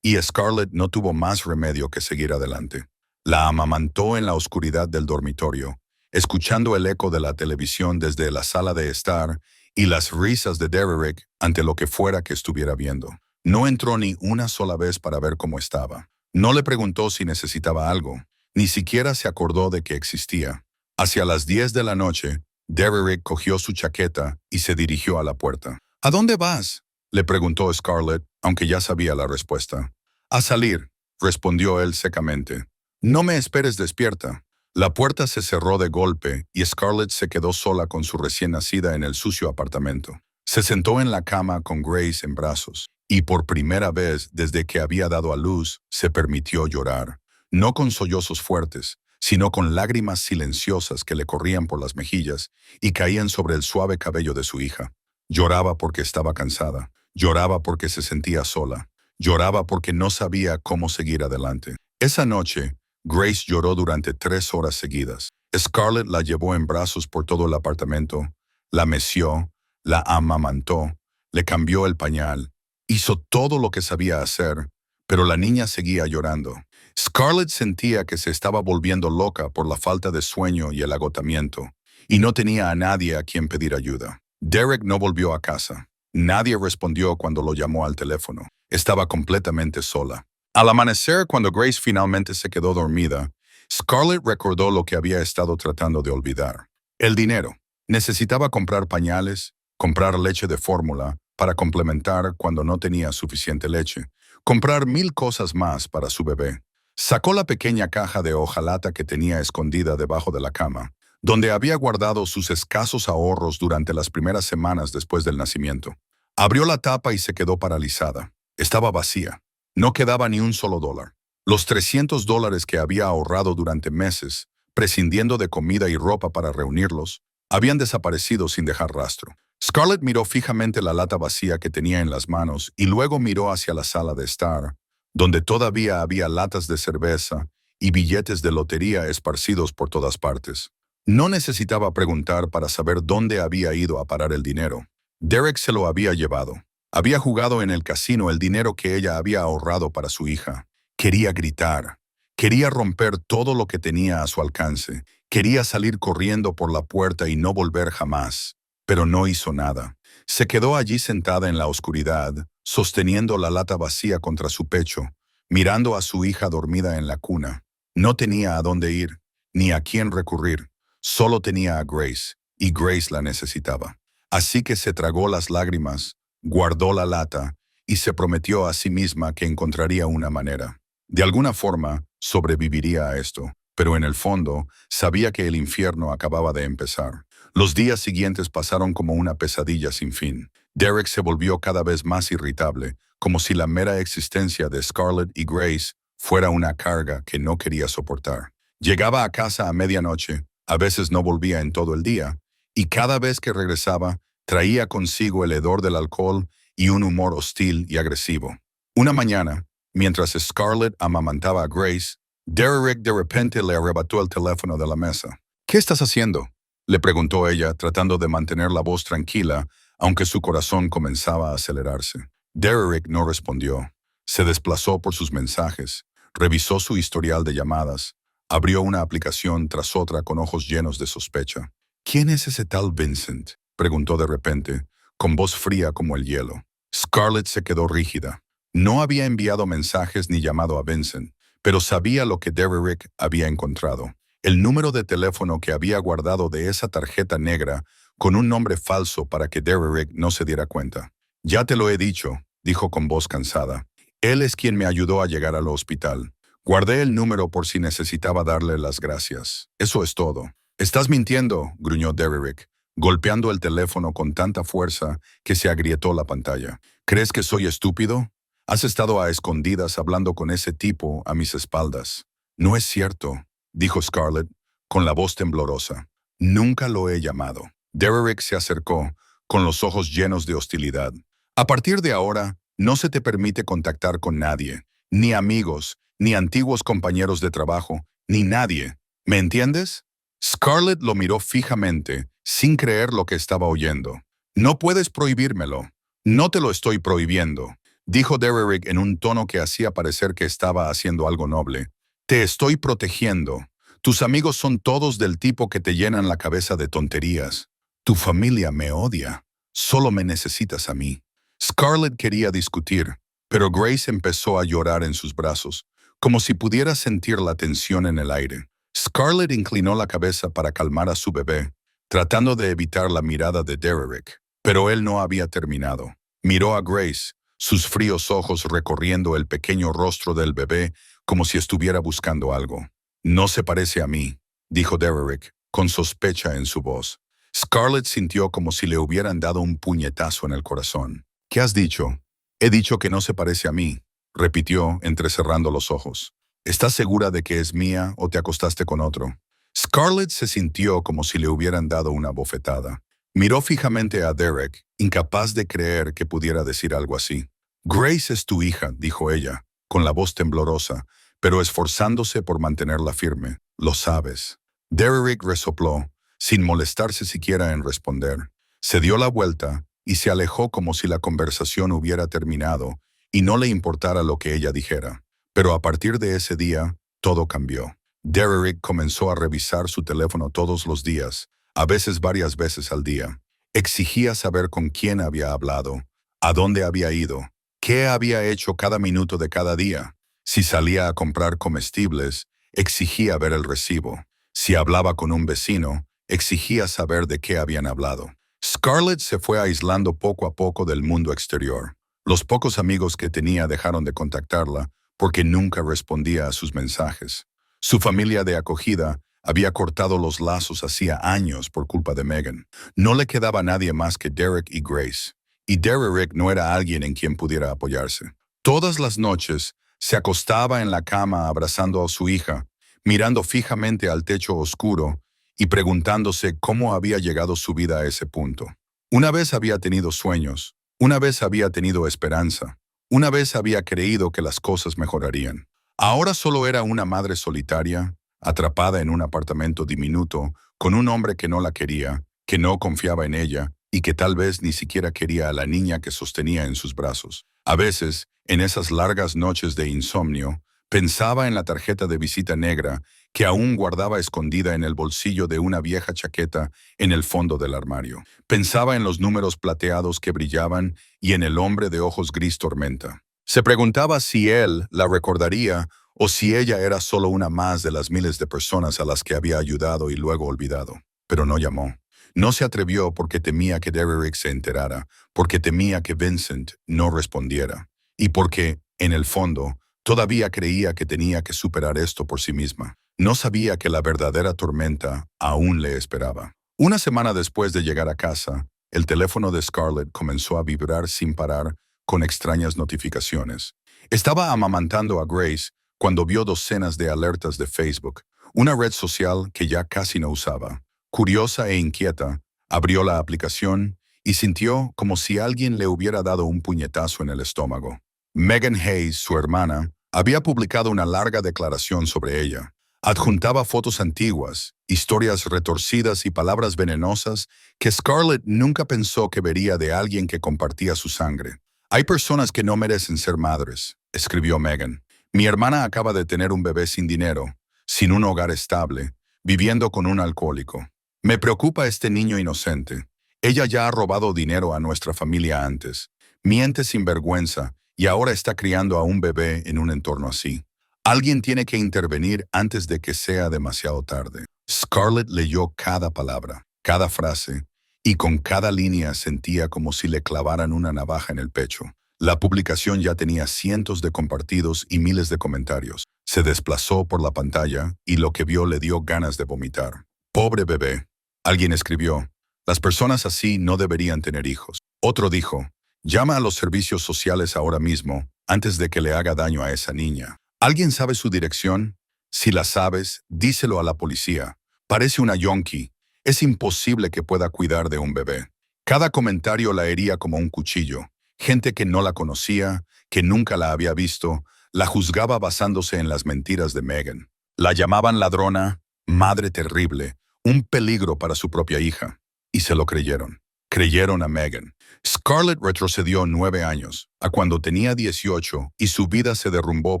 y Scarlett no tuvo más remedio que seguir adelante. La amamantó en la oscuridad del dormitorio, escuchando el eco de la televisión desde la sala de estar y las risas de Derrick ante lo que fuera que estuviera viendo. No entró ni una sola vez para ver cómo estaba. No le preguntó si necesitaba algo. Ni siquiera se acordó de que existía. Hacia las 10 de la noche, Derrick cogió su chaqueta y se dirigió a la puerta. ¿A dónde vas?, le preguntó Scarlett, aunque ya sabía la respuesta. A salir, respondió él secamente. No me esperes despierta. La puerta se cerró de golpe y Scarlett se quedó sola con su recién nacida en el sucio apartamento. Se sentó en la cama con Grace en brazos y por primera vez desde que había dado a luz se permitió llorar. No con sollozos fuertes, sino con lágrimas silenciosas que le corrían por las mejillas y caían sobre el suave cabello de su hija. Lloraba porque estaba cansada, lloraba porque se sentía sola, lloraba porque no sabía cómo seguir adelante. Esa noche, Grace lloró durante 3 horas seguidas. Scarlett la llevó en brazos por todo el apartamento, la meció, la amamantó, le cambió el pañal, hizo todo lo que sabía hacer, pero la niña seguía llorando. Scarlett sentía que se estaba volviendo loca por la falta de sueño y el agotamiento, y no tenía a nadie a quien pedir ayuda. Derrick no volvió a casa. Nadie respondió cuando lo llamó al teléfono. Estaba completamente sola. Al amanecer, cuando Grace finalmente se quedó dormida, Scarlett recordó lo que había estado tratando de olvidar. El dinero. Necesitaba comprar pañales, comprar leche de fórmula para complementar cuando no tenía suficiente leche, comprar 1000 cosas más para su bebé. Sacó la pequeña caja de hojalata que tenía escondida debajo de la cama, donde había guardado sus escasos ahorros durante las primeras semanas después del nacimiento. Abrió la tapa y se quedó paralizada. Estaba vacía. No quedaba ni un solo dólar. Los $300 que había ahorrado durante meses, prescindiendo de comida y ropa para reunirlos, habían desaparecido sin dejar rastro. Scarlett miró fijamente la lata vacía que tenía en las manos y luego miró hacia la sala de estar, donde todavía había latas de cerveza y billetes de lotería esparcidos por todas partes. No necesitaba preguntar para saber dónde había ido a parar el dinero. Derrick se lo había llevado. Había jugado en el casino el dinero que ella había ahorrado para su hija. Quería gritar. Quería romper todo lo que tenía a su alcance. Quería salir corriendo por la puerta y no volver jamás. Pero no hizo nada. Se quedó allí sentada en la oscuridad, sosteniendo la lata vacía contra su pecho, mirando a su hija dormida en la cuna. No tenía a dónde ir, ni a quién recurrir. Solo tenía a Grace, y Grace la necesitaba. Así que se tragó las lágrimas, guardó la lata, y se prometió a sí misma que encontraría una manera. De alguna forma, sobreviviría a esto, pero en el fondo, sabía que el infierno acababa de empezar. Los días siguientes pasaron como una pesadilla sin fin. Derrick se volvió cada vez más irritable, como si la mera existencia de Scarlett y Grace fuera una carga que no quería soportar. Llegaba a casa a medianoche, a veces no volvía en todo el día, y cada vez que regresaba, traía consigo el hedor del alcohol y un humor hostil y agresivo. Una mañana, mientras Scarlett amamantaba a Grace, Derrick de repente le arrebató el teléfono de la mesa. ¿Qué estás haciendo?, le preguntó ella, tratando de mantener la voz tranquila, aunque su corazón comenzaba a acelerarse. Derrick no respondió. Se desplazó por sus mensajes, revisó su historial de llamadas, abrió una aplicación tras otra con ojos llenos de sospecha. ¿Quién es ese tal Vincent?, preguntó de repente, con voz fría como el hielo. Scarlett se quedó rígida. No había enviado mensajes ni llamado a Vincent, pero sabía lo que Derrick había encontrado. El número de teléfono que había guardado de esa tarjeta negra con un nombre falso para que Derrick no se diera cuenta. Ya te lo he dicho, dijo con voz cansada. Él es quien me ayudó a llegar al hospital. Guardé el número por si necesitaba darle las gracias. Eso es todo. Estás mintiendo, gruñó Derrick, golpeando el teléfono con tanta fuerza que se agrietó la pantalla. ¿Crees que soy estúpido? Has estado a escondidas hablando con ese tipo a mis espaldas. No es cierto, dijo Scarlett, con la voz temblorosa. Nunca lo he llamado. Derrick se acercó, con los ojos llenos de hostilidad. A partir de ahora, no se te permite contactar con nadie, ni amigos, ni antiguos compañeros de trabajo, ni nadie. ¿Me entiendes? Scarlett lo miró fijamente, sin creer lo que estaba oyendo. «No puedes prohibírmelo. No te lo estoy prohibiendo», dijo Derrick en un tono que hacía parecer que estaba haciendo algo noble. «Te estoy protegiendo. Tus amigos son todos del tipo que te llenan la cabeza de tonterías. Tu familia me odia. Solo me necesitas a mí». Scarlett quería discutir, pero Grace empezó a llorar en sus brazos, como si pudiera sentir la tensión en el aire. Scarlett inclinó la cabeza para calmar a su bebé, tratando de evitar la mirada de Derrick. Pero él no había terminado. Miró a Grace, sus fríos ojos recorriendo el pequeño rostro del bebé como si estuviera buscando algo. «No se parece a mí», dijo Derrick, con sospecha en su voz. Scarlett sintió como si le hubieran dado un puñetazo en el corazón. «¿Qué has dicho?» «He dicho que no se parece a mí», repitió entrecerrando los ojos. «¿Estás segura de que es mía o te acostaste con otro?» Scarlett se sintió como si le hubieran dado una bofetada. Miró fijamente a Derrick, incapaz de creer que pudiera decir algo así. «Grace es tu hija», dijo ella, con la voz temblorosa, pero esforzándose por mantenerla firme. «Lo sabes». Derrick resopló, sin molestarse siquiera en responder. Se dio la vuelta y se alejó como si la conversación hubiera terminado y no le importara lo que ella dijera. Pero a partir de ese día, todo cambió. Derrick comenzó a revisar su teléfono todos los días, a veces varias veces al día. Exigía saber con quién había hablado, a dónde había ido, qué había hecho cada minuto de cada día. Si salía a comprar comestibles, exigía ver el recibo. Si hablaba con un vecino, exigía saber de qué habían hablado. Scarlett se fue aislando poco a poco del mundo exterior. Los pocos amigos que tenía dejaron de contactarla porque nunca respondía a sus mensajes. Su familia de acogida había cortado los lazos hacía años por culpa de Megan. No le quedaba nadie más que Derrick y Grace, y Derrick no era alguien en quien pudiera apoyarse. Todas las noches se acostaba en la cama abrazando a su hija, mirando fijamente al techo oscuro y preguntándose cómo había llegado su vida a ese punto. Una vez había tenido sueños, una vez había tenido esperanza, una vez había creído que las cosas mejorarían. Ahora solo era una madre solitaria, atrapada en un apartamento diminuto, con un hombre que no la quería, que no confiaba en ella y que tal vez ni siquiera quería a la niña que sostenía en sus brazos. A veces, en esas largas noches de insomnio, pensaba en la tarjeta de visita negra que aún guardaba escondida en el bolsillo de una vieja chaqueta en el fondo del armario. Pensaba en los números plateados que brillaban y en el hombre de ojos gris tormenta. Se preguntaba si él la recordaría o si ella era solo una más de las miles de personas a las que había ayudado y luego olvidado. Pero no llamó. No se atrevió porque temía que Derrick se enterara, porque temía que Vincent no respondiera, y porque, en el fondo, todavía creía que tenía que superar esto por sí misma. No sabía que la verdadera tormenta aún le esperaba. Una semana después de llegar a casa, el teléfono de Scarlett comenzó a vibrar sin parar con extrañas notificaciones. Estaba amamantando a Grace cuando vio docenas de alertas de Facebook, una red social que ya casi no usaba. Curiosa e inquieta, abrió la aplicación y sintió como si alguien le hubiera dado un puñetazo en el estómago. Megan Hayes, su hermana, había publicado una larga declaración sobre ella. Adjuntaba fotos antiguas, historias retorcidas y palabras venenosas que Scarlett nunca pensó que vería de alguien que compartía su sangre. «Hay personas que no merecen ser madres», escribió Megan. «Mi hermana acaba de tener un bebé sin dinero, sin un hogar estable, viviendo con un alcohólico. Me preocupa este niño inocente. Ella ya ha robado dinero a nuestra familia antes, miente sin vergüenza y ahora está criando a un bebé en un entorno así. Alguien tiene que intervenir antes de que sea demasiado tarde». Scarlett leyó cada palabra, cada frase, y con cada línea sentía como si le clavaran una navaja en el pecho. La publicación ya tenía cientos de compartidos y miles de comentarios. Se desplazó por la pantalla y lo que vio le dio ganas de vomitar. «Pobre bebé», alguien escribió. «Las personas así no deberían tener hijos». Otro dijo: «Llama a los servicios sociales ahora mismo, antes de que le haga daño a esa niña». ¿Alguien sabe su dirección? Si la sabes, díselo a la policía. Parece una yonki. Es imposible que pueda cuidar de un bebé. Cada comentario la hería como un cuchillo. Gente que no la conocía, que nunca la había visto, la juzgaba basándose en las mentiras de Megan. La llamaban ladrona, madre terrible, un peligro para su propia hija. y se lo creyeron. Creyeron a Meghan. Scarlett retrocedió 9 años, a cuando tenía 18 y su vida se derrumbó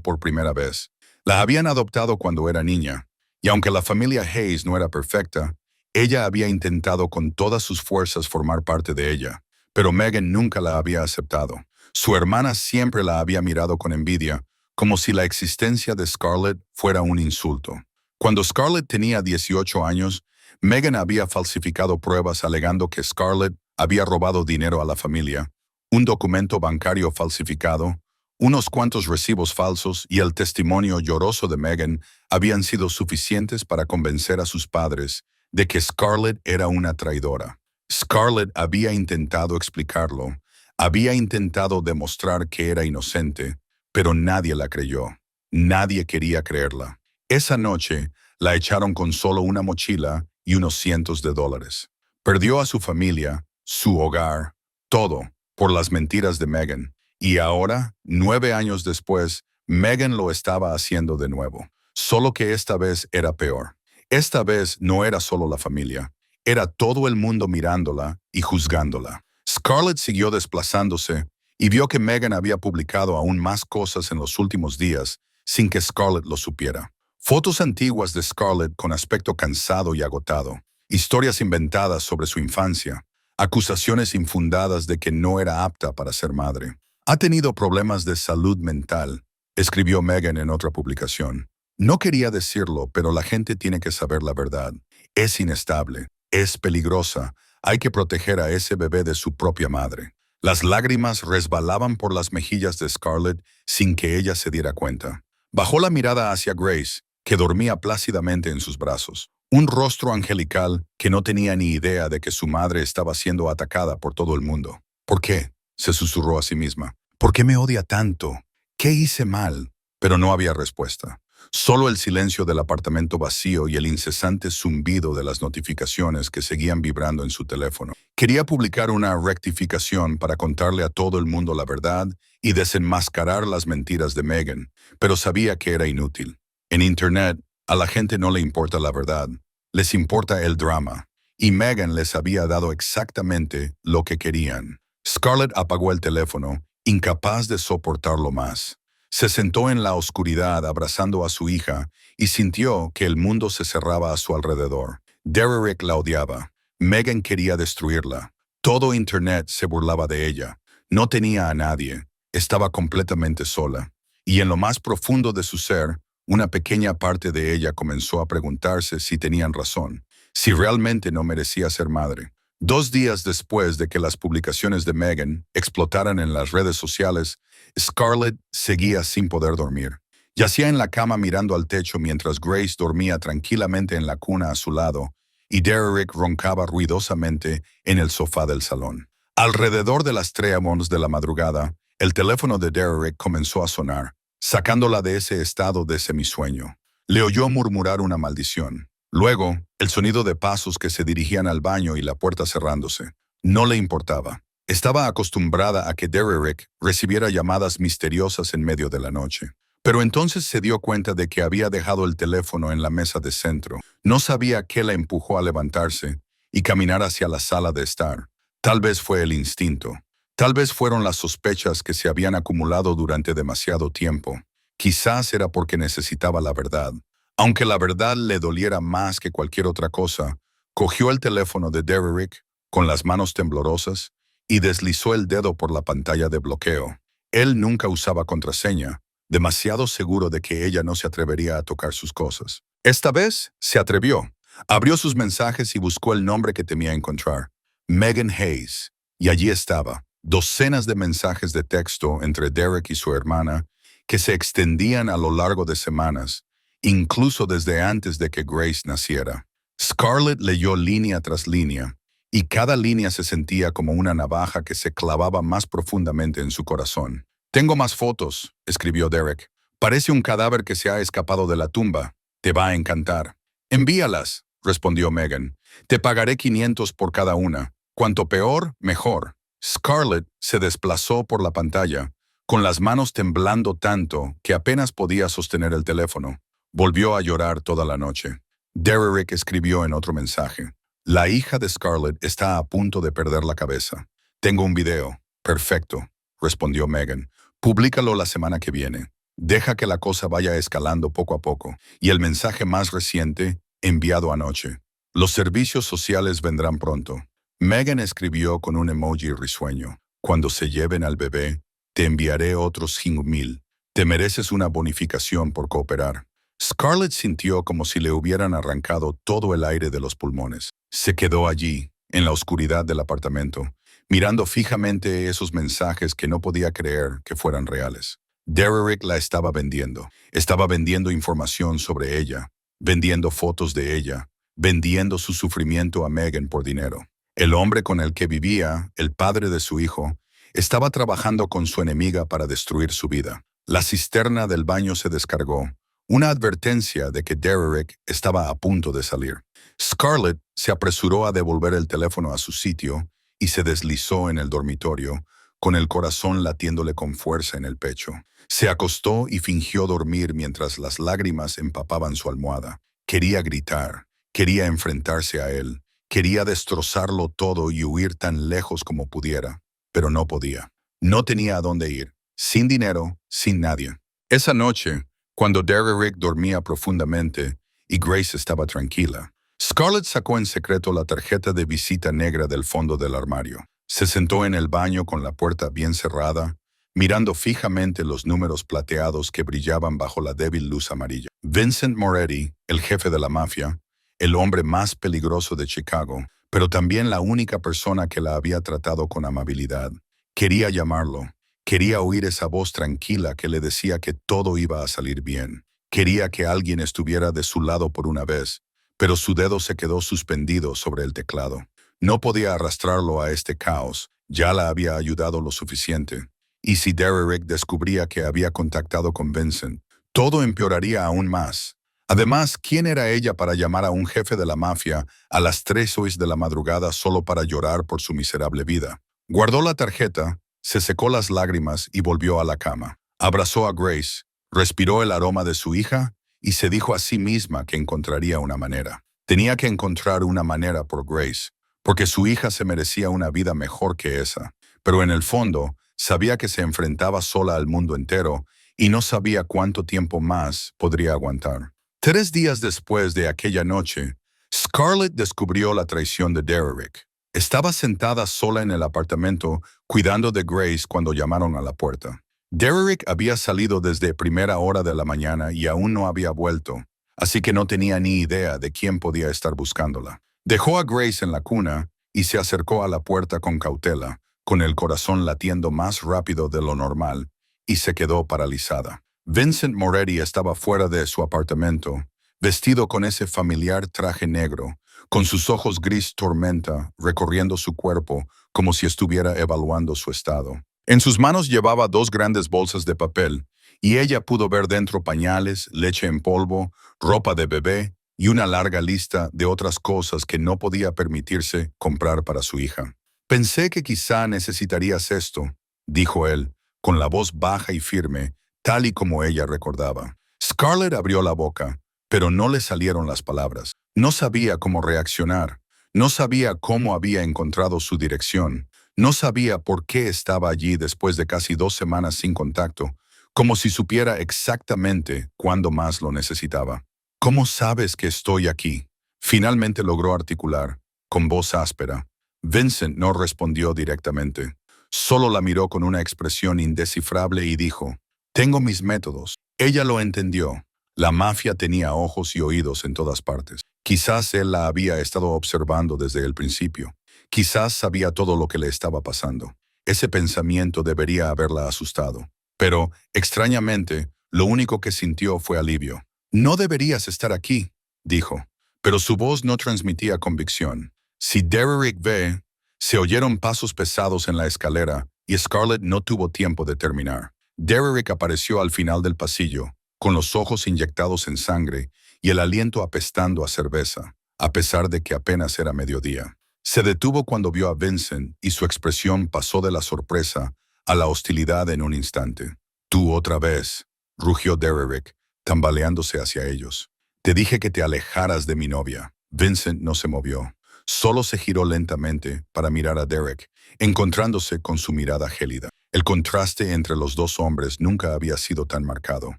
por primera vez. La habían adoptado cuando era niña, y aunque la familia Hayes no era perfecta, ella había intentado con todas sus fuerzas formar parte de ella, pero Meghan nunca la había aceptado. Su hermana siempre la había mirado con envidia, como si la existencia de Scarlett fuera un insulto. Cuando Scarlett tenía 18 años, Meghan había falsificado pruebas alegando que Scarlett había robado dinero a la familia, un documento bancario falsificado, unos cuantos recibos falsos y el testimonio lloroso de Meghan habían sido suficientes para convencer a sus padres de que Scarlett era una traidora. Scarlett había intentado explicarlo, había intentado demostrar que era inocente, pero nadie la creyó. Nadie quería creerla. Esa noche la echaron con solo una mochila y unos cientos de dólares. Perdió a su familia, su hogar, todo, por las mentiras de Meghan. Y ahora, 9 años después, Meghan lo estaba haciendo de nuevo. Solo que esta vez era peor. Esta vez no era solo la familia, era todo el mundo mirándola y juzgándola. Scarlett siguió desplazándose y vio que Meghan había publicado aún más cosas en los últimos días sin que Scarlett lo supiera. Fotos antiguas de Scarlett con aspecto cansado y agotado, historias inventadas sobre su infancia, acusaciones infundadas de que no era apta para ser madre. Ha tenido problemas de salud mental, escribió Meghan en otra publicación. No quería decirlo, pero la gente tiene que saber la verdad. Es inestable, es peligrosa, hay que proteger a ese bebé de su propia madre. Las lágrimas resbalaban por las mejillas de Scarlett sin que ella se diera cuenta. Bajó la mirada hacia Grace, que dormía plácidamente en sus brazos. Un rostro angelical que no tenía ni idea de que su madre estaba siendo atacada por todo el mundo. ¿Por qué?, se susurró a sí misma. ¿Por qué me odia tanto? ¿Qué hice mal? Pero no había respuesta. Solo el silencio del apartamento vacío y el incesante zumbido de las notificaciones que seguían vibrando en su teléfono. Quería publicar una rectificación para contarle a todo el mundo la verdad y desenmascarar las mentiras de Meghan, pero sabía que era inútil. En Internet, a la gente no le importa la verdad, les importa el drama, y Meghan les había dado exactamente lo que querían. Scarlett apagó el teléfono, incapaz de soportarlo más. Se sentó en la oscuridad abrazando a su hija y sintió que el mundo se cerraba a su alrededor. Derek la odiaba. Meghan quería destruirla. Todo Internet se burlaba de ella. No tenía a nadie. Estaba completamente sola. Y en lo más profundo de su ser, una pequeña parte de ella comenzó a preguntarse si tenían razón, si realmente no merecía ser madre. 2 días después de que las publicaciones de Meghan explotaran en las redes sociales, Scarlett seguía sin poder dormir. Yacía en la cama mirando al techo mientras Grace dormía tranquilamente en la cuna a su lado y Derek roncaba ruidosamente en el sofá del salón. Alrededor de las 3:00 de la madrugada, el teléfono de Derek comenzó a sonar, sacándola de ese estado de semisueño. Le oyó murmurar una maldición. Luego, el sonido de pasos que se dirigían al baño y la puerta cerrándose. No le importaba. Estaba acostumbrada a que Derek recibiera llamadas misteriosas en medio de la noche. Pero entonces se dio cuenta de que había dejado el teléfono en la mesa de centro. No sabía qué la empujó a levantarse y caminar hacia la sala de estar. Tal vez fue el instinto. Tal vez fueron las sospechas que se habían acumulado durante demasiado tiempo. Quizás era porque necesitaba la verdad. Aunque la verdad le doliera más que cualquier otra cosa, cogió el teléfono de Derek con las manos temblorosas y deslizó el dedo por la pantalla de bloqueo. Él nunca usaba contraseña, demasiado seguro de que ella no se atrevería a tocar sus cosas. Esta vez se atrevió. Abrió sus mensajes y buscó el nombre que temía encontrar. Meghan Hayes. Y allí estaba, docenas de mensajes de texto entre Derek y su hermana que se extendían a lo largo de semanas, incluso desde antes de que Grace naciera. Scarlett leyó línea tras línea, y cada línea se sentía como una navaja que se clavaba más profundamente en su corazón. «Tengo más fotos», escribió Derek. «Parece un cadáver que se ha escapado de la tumba. Te va a encantar». «Envíalas», respondió Meghan. «Te pagaré 500 por cada una. Cuanto peor, mejor». Scarlett se desplazó por la pantalla, con las manos temblando tanto que apenas podía sostener el teléfono. Volvió a llorar toda la noche. Derek escribió en otro mensaje. La hija de Scarlett está a punto de perder la cabeza. Tengo un video. Perfecto, respondió Megan. Públicalo la semana que viene. Deja que la cosa vaya escalando poco a poco. Y el mensaje más reciente, enviado anoche. Los servicios sociales vendrán pronto. Megan escribió con un emoji risueño. Cuando se lleven al bebé, te enviaré otros 5,000. Te mereces una bonificación por cooperar. Scarlett sintió como si le hubieran arrancado todo el aire de los pulmones. Se quedó allí, en la oscuridad del apartamento, mirando fijamente esos mensajes que no podía creer que fueran reales. Derrick la estaba vendiendo. Estaba vendiendo información sobre ella, vendiendo fotos de ella, vendiendo su sufrimiento a Megan por dinero. El hombre con el que vivía, el padre de su hijo, estaba trabajando con su enemiga para destruir su vida. La cisterna del baño se descargó, una advertencia de que Derrick estaba a punto de salir. Scarlett se apresuró a devolver el teléfono a su sitio y se deslizó en el dormitorio, con el corazón latiéndole con fuerza en el pecho. Se acostó y fingió dormir mientras las lágrimas empapaban su almohada. Quería gritar, quería enfrentarse a él, quería destrozarlo todo y huir tan lejos como pudiera, pero no podía. No tenía a dónde ir, sin dinero, sin nadie. Esa noche, cuando Derrick dormía profundamente y Grace estaba tranquila, Scarlett sacó en secreto la tarjeta de visita negra del fondo del armario. Se sentó en el baño con la puerta bien cerrada, mirando fijamente los números plateados que brillaban bajo la débil luz amarilla. Vincent Moretti, el jefe de la mafia, el hombre más peligroso de Chicago, pero también la única persona que la había tratado con amabilidad, quería llamarlo. Quería oír esa voz tranquila que le decía que todo iba a salir bien. Quería que alguien estuviera de su lado por una vez, pero su dedo se quedó suspendido sobre el teclado. No podía arrastrarlo a este caos, ya la había ayudado lo suficiente. Y si Derrick descubría que había contactado con Vincent, todo empeoraría aún más. Además, ¿quién era ella para llamar a un jefe de la mafia a las 3 de la madrugada solo para llorar por su miserable vida? Guardó la tarjeta, se secó las lágrimas y volvió a la cama. Abrazó a Grace, respiró el aroma de su hija y se dijo a sí misma que encontraría una manera. Tenía que encontrar una manera por Grace, porque su hija se merecía una vida mejor que esa. Pero en el fondo, sabía que se enfrentaba sola al mundo entero y no sabía cuánto tiempo más podría aguantar. 3 días después de aquella noche, Scarlett descubrió la traición de Derrick. Estaba sentada sola en el apartamento, cuidando de Grace cuando llamaron a la puerta. Derrick había salido desde primera hora de la mañana y aún no había vuelto, así que no tenía ni idea de quién podía estar buscándola. Dejó a Grace en la cuna y se acercó a la puerta con cautela, con el corazón latiendo más rápido de lo normal, y se quedó paralizada. Vincent Moretti estaba fuera de su apartamento, vestido con ese familiar traje negro, con sus ojos gris tormenta recorriendo su cuerpo como si estuviera evaluando su estado. En sus manos llevaba 2 grandes bolsas de papel, y ella pudo ver dentro pañales, leche en polvo, ropa de bebé y una larga lista de otras cosas que no podía permitirse comprar para su hija. «Pensé que quizá necesitarías esto», dijo él, con la voz baja y firme, tal y como ella recordaba. Scarlett abrió la boca, pero no le salieron las palabras. No sabía cómo reaccionar. No sabía cómo había encontrado su dirección. No sabía por qué estaba allí después de casi 2 semanas sin contacto, como si supiera exactamente cuándo más lo necesitaba. «¿Cómo sabes que estoy aquí?», finalmente logró articular, con voz áspera. Vincent no respondió directamente. Solo la miró con una expresión indescifrable y dijo, «Tengo mis métodos». Ella lo entendió. La mafia tenía ojos y oídos en todas partes. Quizás él la había estado observando desde el principio. Quizás sabía todo lo que le estaba pasando. Ese pensamiento debería haberla asustado. Pero, extrañamente, lo único que sintió fue alivio. «No deberías estar aquí», dijo, pero su voz no transmitía convicción. «Si Derrick ve...». Se oyeron pasos pesados en la escalera y Scarlett no tuvo tiempo de terminar. Derrick apareció al final del pasillo, con los ojos inyectados en sangre y el aliento apestando a cerveza, a pesar de que apenas era mediodía. Se detuvo cuando vio a Vincent y su expresión pasó de la sorpresa a la hostilidad en un instante. «Tú otra vez», rugió Derrick, tambaleándose hacia ellos. «Te dije que te alejaras de mi novia». Vincent no se movió. Solo se giró lentamente para mirar a Derek, encontrándose con su mirada gélida. El contraste entre los dos hombres nunca había sido tan marcado.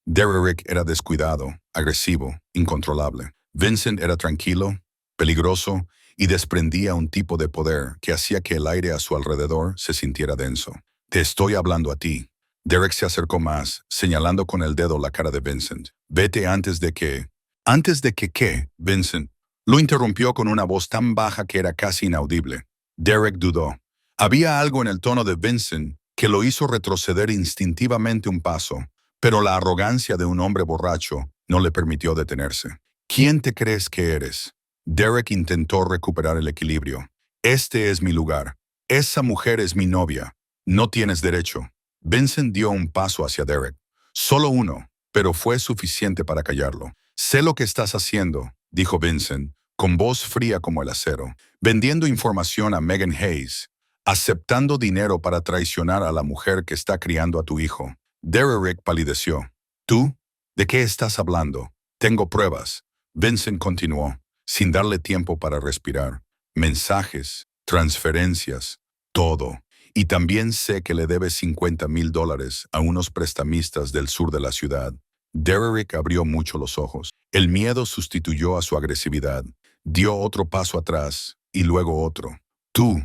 Derek era descuidado, agresivo, incontrolable. Vincent era tranquilo, peligroso y desprendía un tipo de poder que hacía que el aire a su alrededor se sintiera denso. Te estoy hablando a ti. Derek se acercó más, señalando con el dedo la cara de Vincent. Vete antes de que... ¿Antes de que qué, Vincent? Lo interrumpió con una voz tan baja que era casi inaudible. Derek dudó. Había algo en el tono de Vincent que lo hizo retroceder instintivamente un paso, pero la arrogancia de un hombre borracho no le permitió detenerse. ¿Quién te crees que eres? Derek intentó recuperar el equilibrio. Este es mi lugar. Esa mujer es mi novia. No tienes derecho. Vincent dio un paso hacia Derek. Solo uno, pero fue suficiente para callarlo. Sé lo que estás haciendo, dijo Vincent, con voz fría como el acero, vendiendo información a Megan Hayes, aceptando dinero para traicionar a la mujer que está criando a tu hijo. Derek palideció. ¿Tú? ¿De qué estás hablando? Tengo pruebas. Vincent continuó, sin darle tiempo para respirar. Mensajes, transferencias, todo. Y también sé que le debes $50,000 a unos prestamistas del sur de la ciudad. Derek abrió mucho los ojos. El miedo sustituyó a su agresividad. Dio otro paso atrás y luego otro. Tú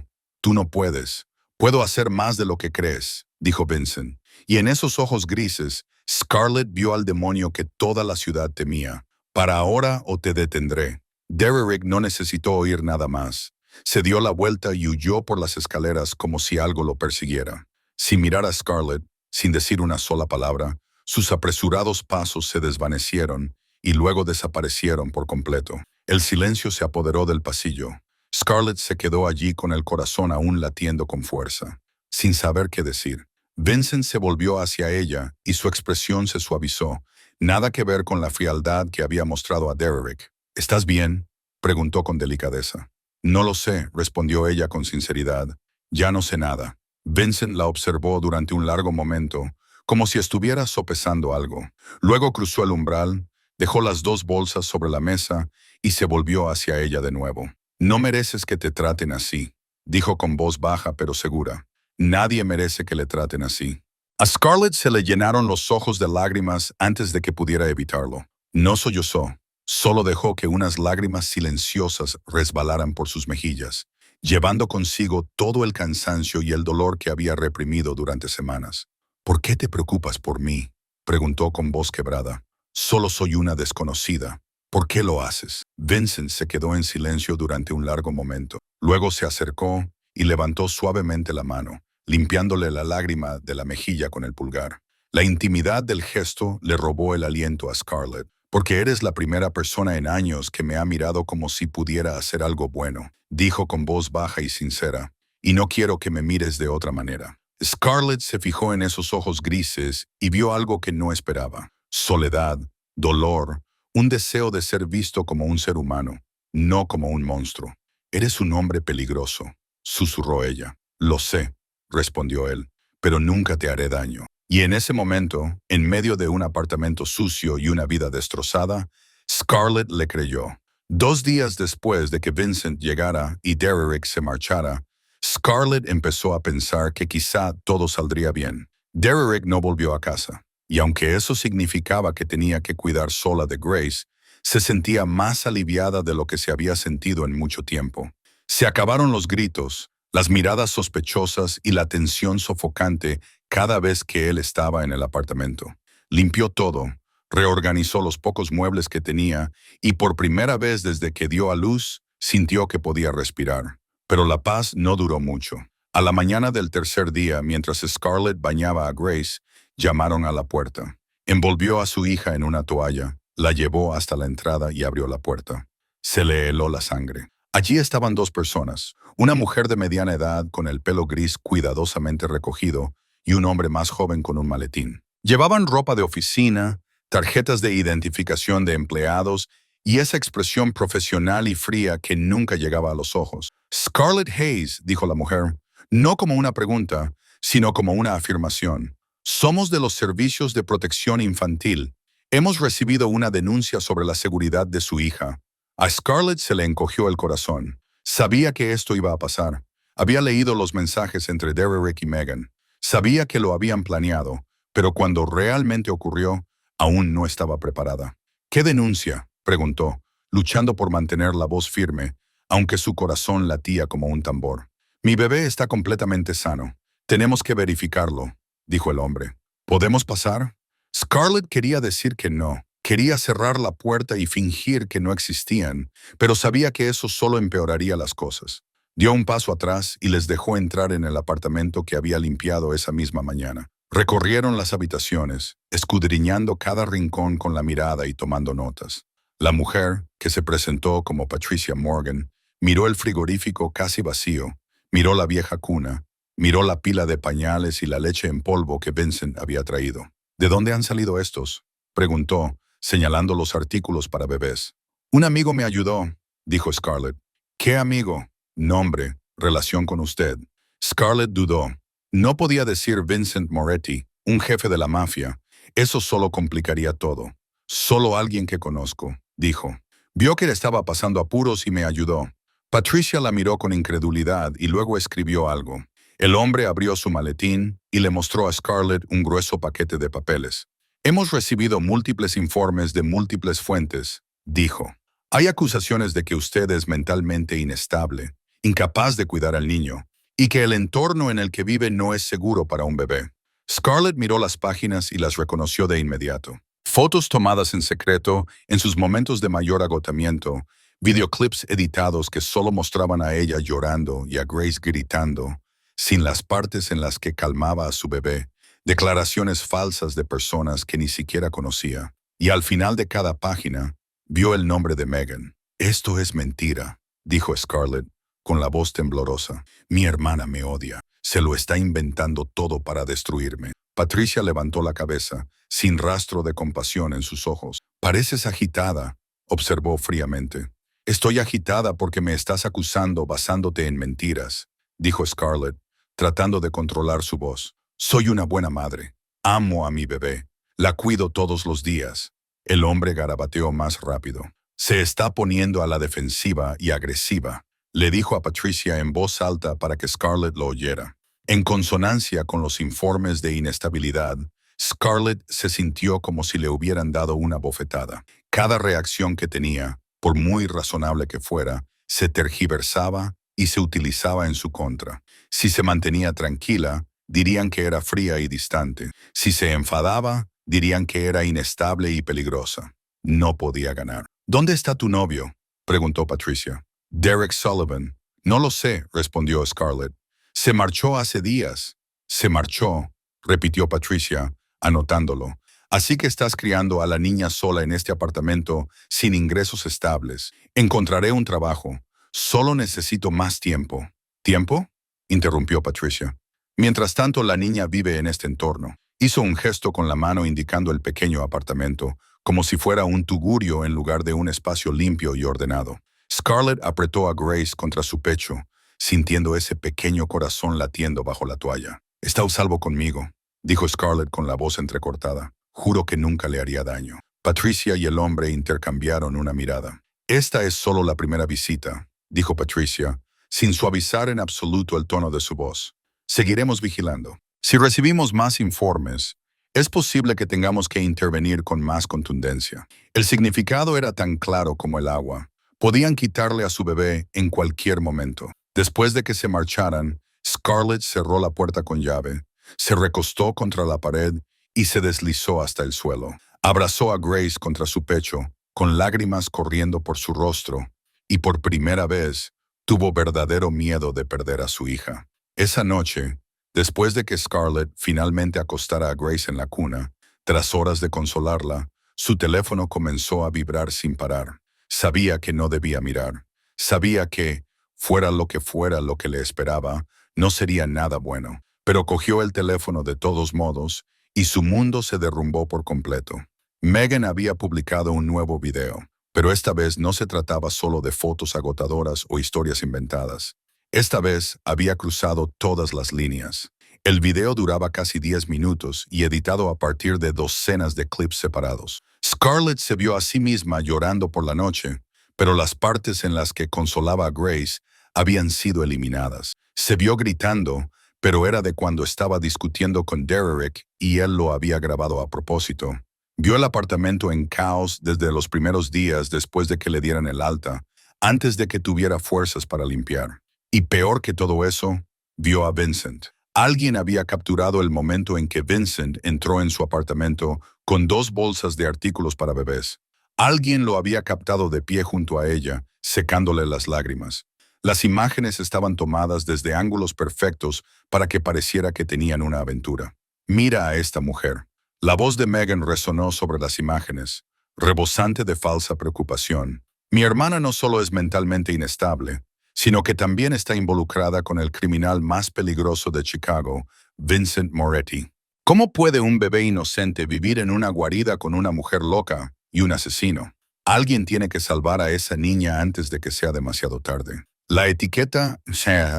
no puedes. Puedo hacer más de lo que crees, dijo Vincent. Y en esos ojos grises, Scarlett vio al demonio que toda la ciudad temía. Para ahora o te detendré. Derek no necesitó oír nada más. Se dio la vuelta y huyó por las escaleras como si algo lo persiguiera. Sin mirar a Scarlett, sin decir una sola palabra, sus apresurados pasos se desvanecieron y luego desaparecieron por completo. El silencio se apoderó del pasillo. Scarlett se quedó allí con el corazón aún latiendo con fuerza, sin saber qué decir. Vincent se volvió hacia ella y su expresión se suavizó. Nada que ver con la frialdad que había mostrado a Derek. ¿Estás bien?, preguntó con delicadeza. No lo sé, respondió ella con sinceridad. Ya no sé nada. Vincent la observó durante un largo momento, como si estuviera sopesando algo. Luego cruzó el umbral, dejó las dos bolsas sobre la mesa y se volvió hacia ella de nuevo. No mereces que te traten así, dijo con voz baja pero segura. Nadie merece que le traten así. A Scarlett se le llenaron los ojos de lágrimas antes de que pudiera evitarlo. No sollozó, solo dejó que unas lágrimas silenciosas resbalaran por sus mejillas, llevando consigo todo el cansancio y el dolor que había reprimido durante semanas. ¿Por qué te preocupas por mí?, preguntó con voz quebrada. Solo soy una desconocida. ¿Por qué lo haces? Vincent se quedó en silencio durante un largo momento. Luego se acercó y levantó suavemente la mano, limpiándole la lágrima de la mejilla con el pulgar. La intimidad del gesto le robó el aliento a Scarlett. Porque eres la primera persona en años que me ha mirado como si pudiera hacer algo bueno, dijo con voz baja y sincera. Y no quiero que me mires de otra manera. Scarlett se fijó en esos ojos grises y vio algo que no esperaba. Soledad, dolor, un deseo de ser visto como un ser humano, no como un monstruo. Eres un hombre peligroso, susurró ella. Lo sé, respondió él, pero nunca te haré daño. Y en ese momento, en medio de un apartamento sucio y una vida destrozada, Scarlett le creyó. 2 días después de que Vincent llegara y Derek se marchara, Scarlett empezó a pensar que quizá todo saldría bien. Derek no volvió a casa. Y aunque eso significaba que tenía que cuidar sola de Grace, se sentía más aliviada de lo que se había sentido en mucho tiempo. Se acabaron los gritos, las miradas sospechosas y la tensión sofocante cada vez que él estaba en el apartamento. Limpió todo, reorganizó los pocos muebles que tenía y por primera vez desde que dio a luz, sintió que podía respirar. Pero la paz no duró mucho. A la mañana del tercer día, mientras Scarlett bañaba a Grace, llamaron a la puerta. Envolvió a su hija en una toalla, la llevó hasta la entrada y abrió la puerta. Se le heló la sangre. Allí estaban 2 personas, una mujer de mediana edad con el pelo gris cuidadosamente recogido y un hombre más joven con un maletín. Llevaban ropa de oficina, tarjetas de identificación de empleados y esa expresión profesional y fría que nunca llegaba a los ojos. Scarlett Hayes, dijo la mujer, no como una pregunta, sino como una afirmación. Somos de los servicios de protección infantil. Hemos recibido una denuncia sobre la seguridad de su hija. A Scarlett se le encogió el corazón. Sabía que esto iba a pasar. Había leído los mensajes entre Derek y Megan. Sabía que lo habían planeado, pero cuando realmente ocurrió, aún no estaba preparada. ¿Qué denuncia?, preguntó, luchando por mantener la voz firme, aunque su corazón latía como un tambor. Mi bebé está completamente sano. Tenemos que verificarlo, dijo el hombre. ¿Podemos pasar? Scarlett quería decir que no. Quería cerrar la puerta y fingir que no existían, pero sabía que eso solo empeoraría las cosas. Dio un paso atrás y les dejó entrar en el apartamento que había limpiado esa misma mañana. Recorrieron las habitaciones, escudriñando cada rincón con la mirada y tomando notas. La mujer, que se presentó como Patricia Morgan, miró el frigorífico casi vacío, miró la vieja cuna, miró la pila de pañales y la leche en polvo que Vincent había traído. ¿De dónde han salido estos?, preguntó, señalando los artículos para bebés. Un amigo me ayudó, dijo Scarlett. ¿Qué amigo? Nombre, relación con usted. Scarlett dudó. No podía decir Vincent Moretti, un jefe de la mafia. Eso solo complicaría todo. Solo alguien que conozco, dijo. Vio que le estaba pasando apuros y me ayudó. Patricia la miró con incredulidad y luego escribió algo. El hombre abrió su maletín y le mostró a Scarlett un grueso paquete de papeles. Hemos recibido múltiples informes de múltiples fuentes, dijo. Hay acusaciones de que usted es mentalmente inestable, incapaz de cuidar al niño, y que el entorno en el que vive no es seguro para un bebé. Scarlett miró las páginas y las reconoció de inmediato. Fotos tomadas en secreto, en sus momentos de mayor agotamiento, videoclips editados que solo mostraban a ella llorando y a Grace gritando, sin las partes en las que calmaba a su bebé, declaraciones falsas de personas que ni siquiera conocía. Y al final de cada página, vio el nombre de Megan. Esto es mentira, dijo Scarlett, con la voz temblorosa. Mi hermana me odia. Se lo está inventando todo para destruirme. Patricia levantó la cabeza, sin rastro de compasión en sus ojos. Pareces agitada, observó fríamente. Estoy agitada porque me estás acusando basándote en mentiras, dijo Scarlett, tratando de controlar su voz. Soy una buena madre. Amo a mi bebé. La cuido todos los días. El hombre garabateó más rápido. Se está poniendo a la defensiva y agresiva, le dijo a Patricia en voz alta para que Scarlett lo oyera. En consonancia con los informes de inestabilidad, Scarlett se sintió como si le hubieran dado una bofetada. Cada reacción que tenía, por muy razonable que fuera, se tergiversaba y se utilizaba en su contra. Si se mantenía tranquila, dirían que era fría y distante. Si se enfadaba, dirían que era inestable y peligrosa. No podía ganar. ¿Dónde está tu novio?, preguntó Patricia. Derek Sullivan. No lo sé, respondió Scarlett. Se marchó hace días. Se marchó, repitió Patricia, anotándolo. Así que estás criando a la niña sola en este apartamento sin ingresos estables. Encontraré un trabajo. Solo necesito más tiempo. ¿Tiempo?, interrumpió Patricia. Mientras tanto, la niña vive en este entorno. Hizo un gesto con la mano indicando el pequeño apartamento, como si fuera un tugurio en lugar de un espacio limpio y ordenado. Scarlett apretó a Grace contra su pecho, sintiendo ese pequeño corazón latiendo bajo la toalla. Está a salvo conmigo, dijo Scarlett con la voz entrecortada. Juro que nunca le haría daño. Patricia y el hombre intercambiaron una mirada. Esta es solo la primera visita, dijo Patricia, sin suavizar en absoluto el tono de su voz. Seguiremos vigilando. Si recibimos más informes, es posible que tengamos que intervenir con más contundencia. El significado era tan claro como el agua. Podían quitarle a su bebé en cualquier momento. Después de que se marcharan, Scarlett cerró la puerta con llave, se recostó contra la pared y se deslizó hasta el suelo. Abrazó a Grace contra su pecho, con lágrimas corriendo por su rostro, y por primera vez tuvo verdadero miedo de perder a su hija. Esa noche, después de que Scarlett finalmente acostara a Grace en la cuna, tras horas de consolarla, su teléfono comenzó a vibrar sin parar. Sabía que no debía mirar. Sabía que, fuera lo que le esperaba, no sería nada bueno. Pero cogió el teléfono de todos modos y su mundo se derrumbó por completo. Megan había publicado un nuevo video, pero esta vez no se trataba solo de fotos agotadoras o historias inventadas. Esta vez había cruzado todas las líneas. El video duraba casi 10 minutos y editado a partir de docenas de clips separados. Scarlett se vio a sí misma llorando por la noche, pero las partes en las que consolaba a Grace habían sido eliminadas. Se vio gritando, pero era de cuando estaba discutiendo con Derek y él lo había grabado a propósito. Vio el apartamento en caos desde los primeros días después de que le dieran el alta, antes de que tuviera fuerzas para limpiar. Y peor que todo eso, vio a Vincent. Alguien había capturado el momento en que Vincent entró en su apartamento con 2 bolsas de artículos para bebés. Alguien lo había captado de pie junto a ella, secándole las lágrimas. Las imágenes estaban tomadas desde ángulos perfectos para que pareciera que tenían una aventura. Mira a esta mujer. La voz de Megan resonó sobre las imágenes, rebosante de falsa preocupación. Mi hermana no solo es mentalmente inestable, sino que también está involucrada con el criminal más peligroso de Chicago, Vincent Moretti. ¿Cómo puede un bebé inocente vivir en una guarida con una mujer loca y un asesino? Alguien tiene que salvar a esa niña antes de que sea demasiado tarde. La etiqueta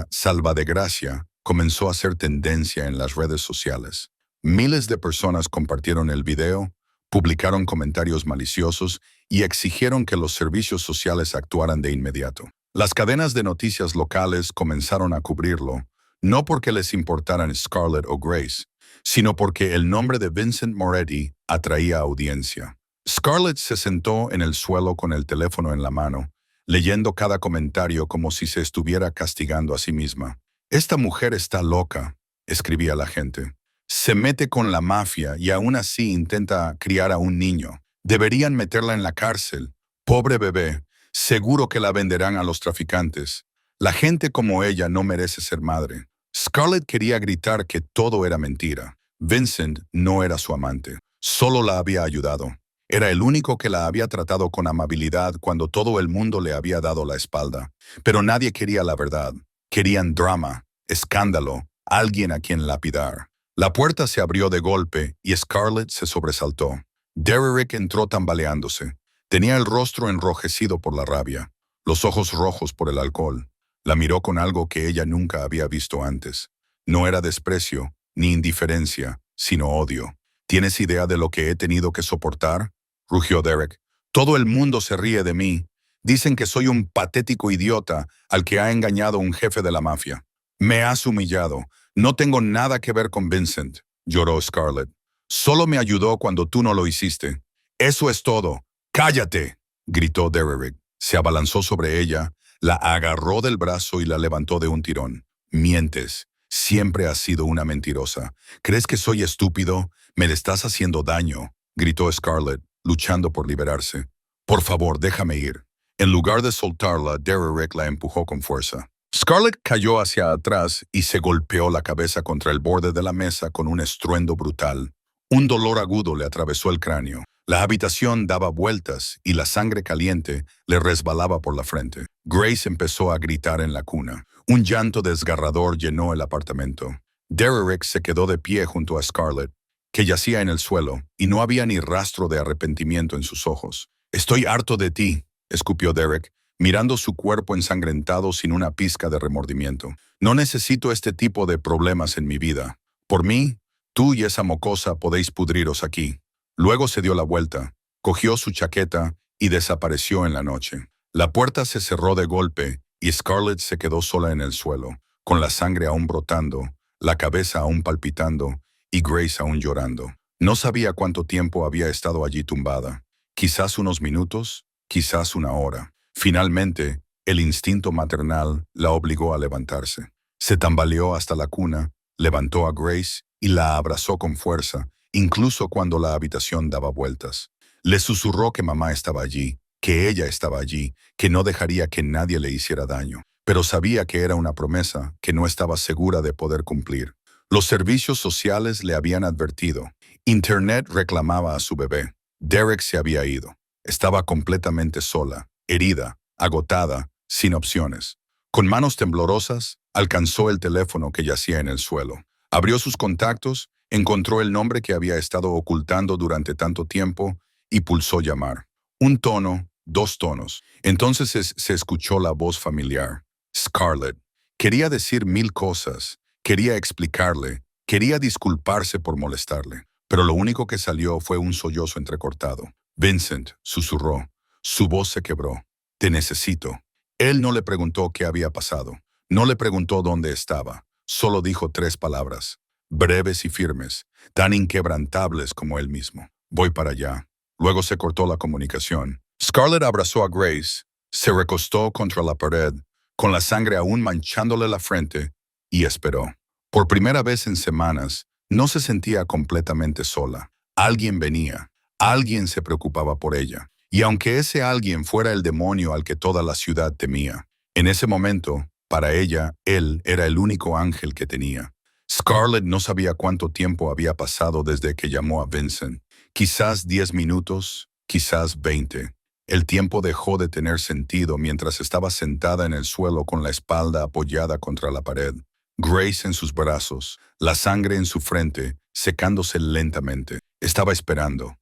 salva de gracia comenzó a ser tendencia en las redes sociales. Miles de personas compartieron el video, publicaron comentarios maliciosos y exigieron que los servicios sociales actuaran de inmediato. Las cadenas de noticias locales comenzaron a cubrirlo, no porque les importaran Scarlett o Grace, sino porque el nombre de Vincent Moretti atraía audiencia. Scarlett se sentó en el suelo con el teléfono en la mano, leyendo cada comentario como si se estuviera castigando a sí misma. «Esta mujer está loca», escribía la gente. «Se mete con la mafia y aún así intenta criar a un niño. Deberían meterla en la cárcel. Pobre bebé, seguro que la venderán a los traficantes. La gente como ella no merece ser madre». Scarlett quería gritar que todo era mentira. Vincent no era su amante. Solo la había ayudado. Era el único que la había tratado con amabilidad cuando todo el mundo le había dado la espalda. Pero nadie quería la verdad. Querían drama, escándalo, alguien a quien lapidar. La puerta se abrió de golpe y Scarlett se sobresaltó. Derek entró tambaleándose. Tenía el rostro enrojecido por la rabia, los ojos rojos por el alcohol. La miró con algo que ella nunca había visto antes. No era desprecio, ni indiferencia, sino odio. ¿Tienes idea de lo que he tenido que soportar?, rugió Derek. «Todo el mundo se ríe de mí. Dicen que soy un patético idiota al que ha engañado un jefe de la mafia. Me has humillado. No tengo nada que ver con Vincent», lloró Scarlett. «Solo me ayudó cuando tú no lo hiciste. Eso es todo. ¡Cállate!», gritó Derek. Se abalanzó sobre ella, la agarró del brazo y la levantó de un tirón. «Mientes. Siempre has sido una mentirosa. ¿Crees que soy estúpido? Me le estás haciendo daño», gritó Scarlett, luchando por liberarse. «Por favor, déjame ir». En lugar de soltarla, Derek la empujó con fuerza. Scarlett cayó hacia atrás y se golpeó la cabeza contra el borde de la mesa con un estruendo brutal. Un dolor agudo le atravesó el cráneo. La habitación daba vueltas y la sangre caliente le resbalaba por la frente. Grace empezó a gritar en la cuna. Un llanto desgarrador llenó el apartamento. Derek se quedó de pie junto a Scarlett, que yacía en el suelo, y no había ni rastro de arrepentimiento en sus ojos. «Estoy harto de ti», escupió Derek, mirando su cuerpo ensangrentado sin una pizca de remordimiento. «No necesito este tipo de problemas en mi vida. Por mí, tú y esa mocosa podéis pudriros aquí». Luego se dio la vuelta, cogió su chaqueta y desapareció en la noche. La puerta se cerró de golpe y Scarlett se quedó sola en el suelo, con la sangre aún brotando, la cabeza aún palpitando y Grace aún llorando. No sabía cuánto tiempo había estado allí tumbada. Quizás unos minutos, quizás una hora. Finalmente, el instinto maternal la obligó a levantarse. Se tambaleó hasta la cuna, levantó a Grace y la abrazó con fuerza, incluso cuando la habitación daba vueltas. Le susurró que mamá estaba allí, que ella estaba allí, que no dejaría que nadie le hiciera daño. Pero sabía que era una promesa que no estaba segura de poder cumplir. Los servicios sociales le habían advertido. Internet reclamaba a su bebé. Derek se había ido. Estaba completamente sola, herida, agotada, sin opciones. Con manos temblorosas, alcanzó el teléfono que yacía en el suelo. Abrió sus contactos, encontró el nombre que había estado ocultando durante tanto tiempo y pulsó llamar. Un tono, 2 tonos. Entonces se escuchó la voz familiar. Scarlett. Quería decir 1000 cosas. Quería explicarle. Quería disculparse por molestarle. Pero lo único que salió fue un sollozo entrecortado. «Vincent», susurró. Su voz se quebró. «Te necesito». Él no le preguntó qué había pasado. No le preguntó dónde estaba. Solo dijo 3 palabras, breves y firmes, tan inquebrantables como él mismo. Voy para allá. Luego se cortó la comunicación. Scarlett abrazó a Grace, se recostó contra la pared, con la sangre aún manchándole la frente, y esperó. Por primera vez en semanas, no se sentía completamente sola. Alguien venía. Alguien se preocupaba por ella. Y aunque ese alguien fuera el demonio al que toda la ciudad temía, en ese momento, para ella, él era el único ángel que tenía. Scarlett no sabía cuánto tiempo había pasado desde que llamó a Vincent. Quizás 10 minutos, quizás 20. El tiempo dejó de tener sentido mientras estaba sentada en el suelo con la espalda apoyada contra la pared. Grace en sus brazos, la sangre en su frente, secándose lentamente. Estaba esperando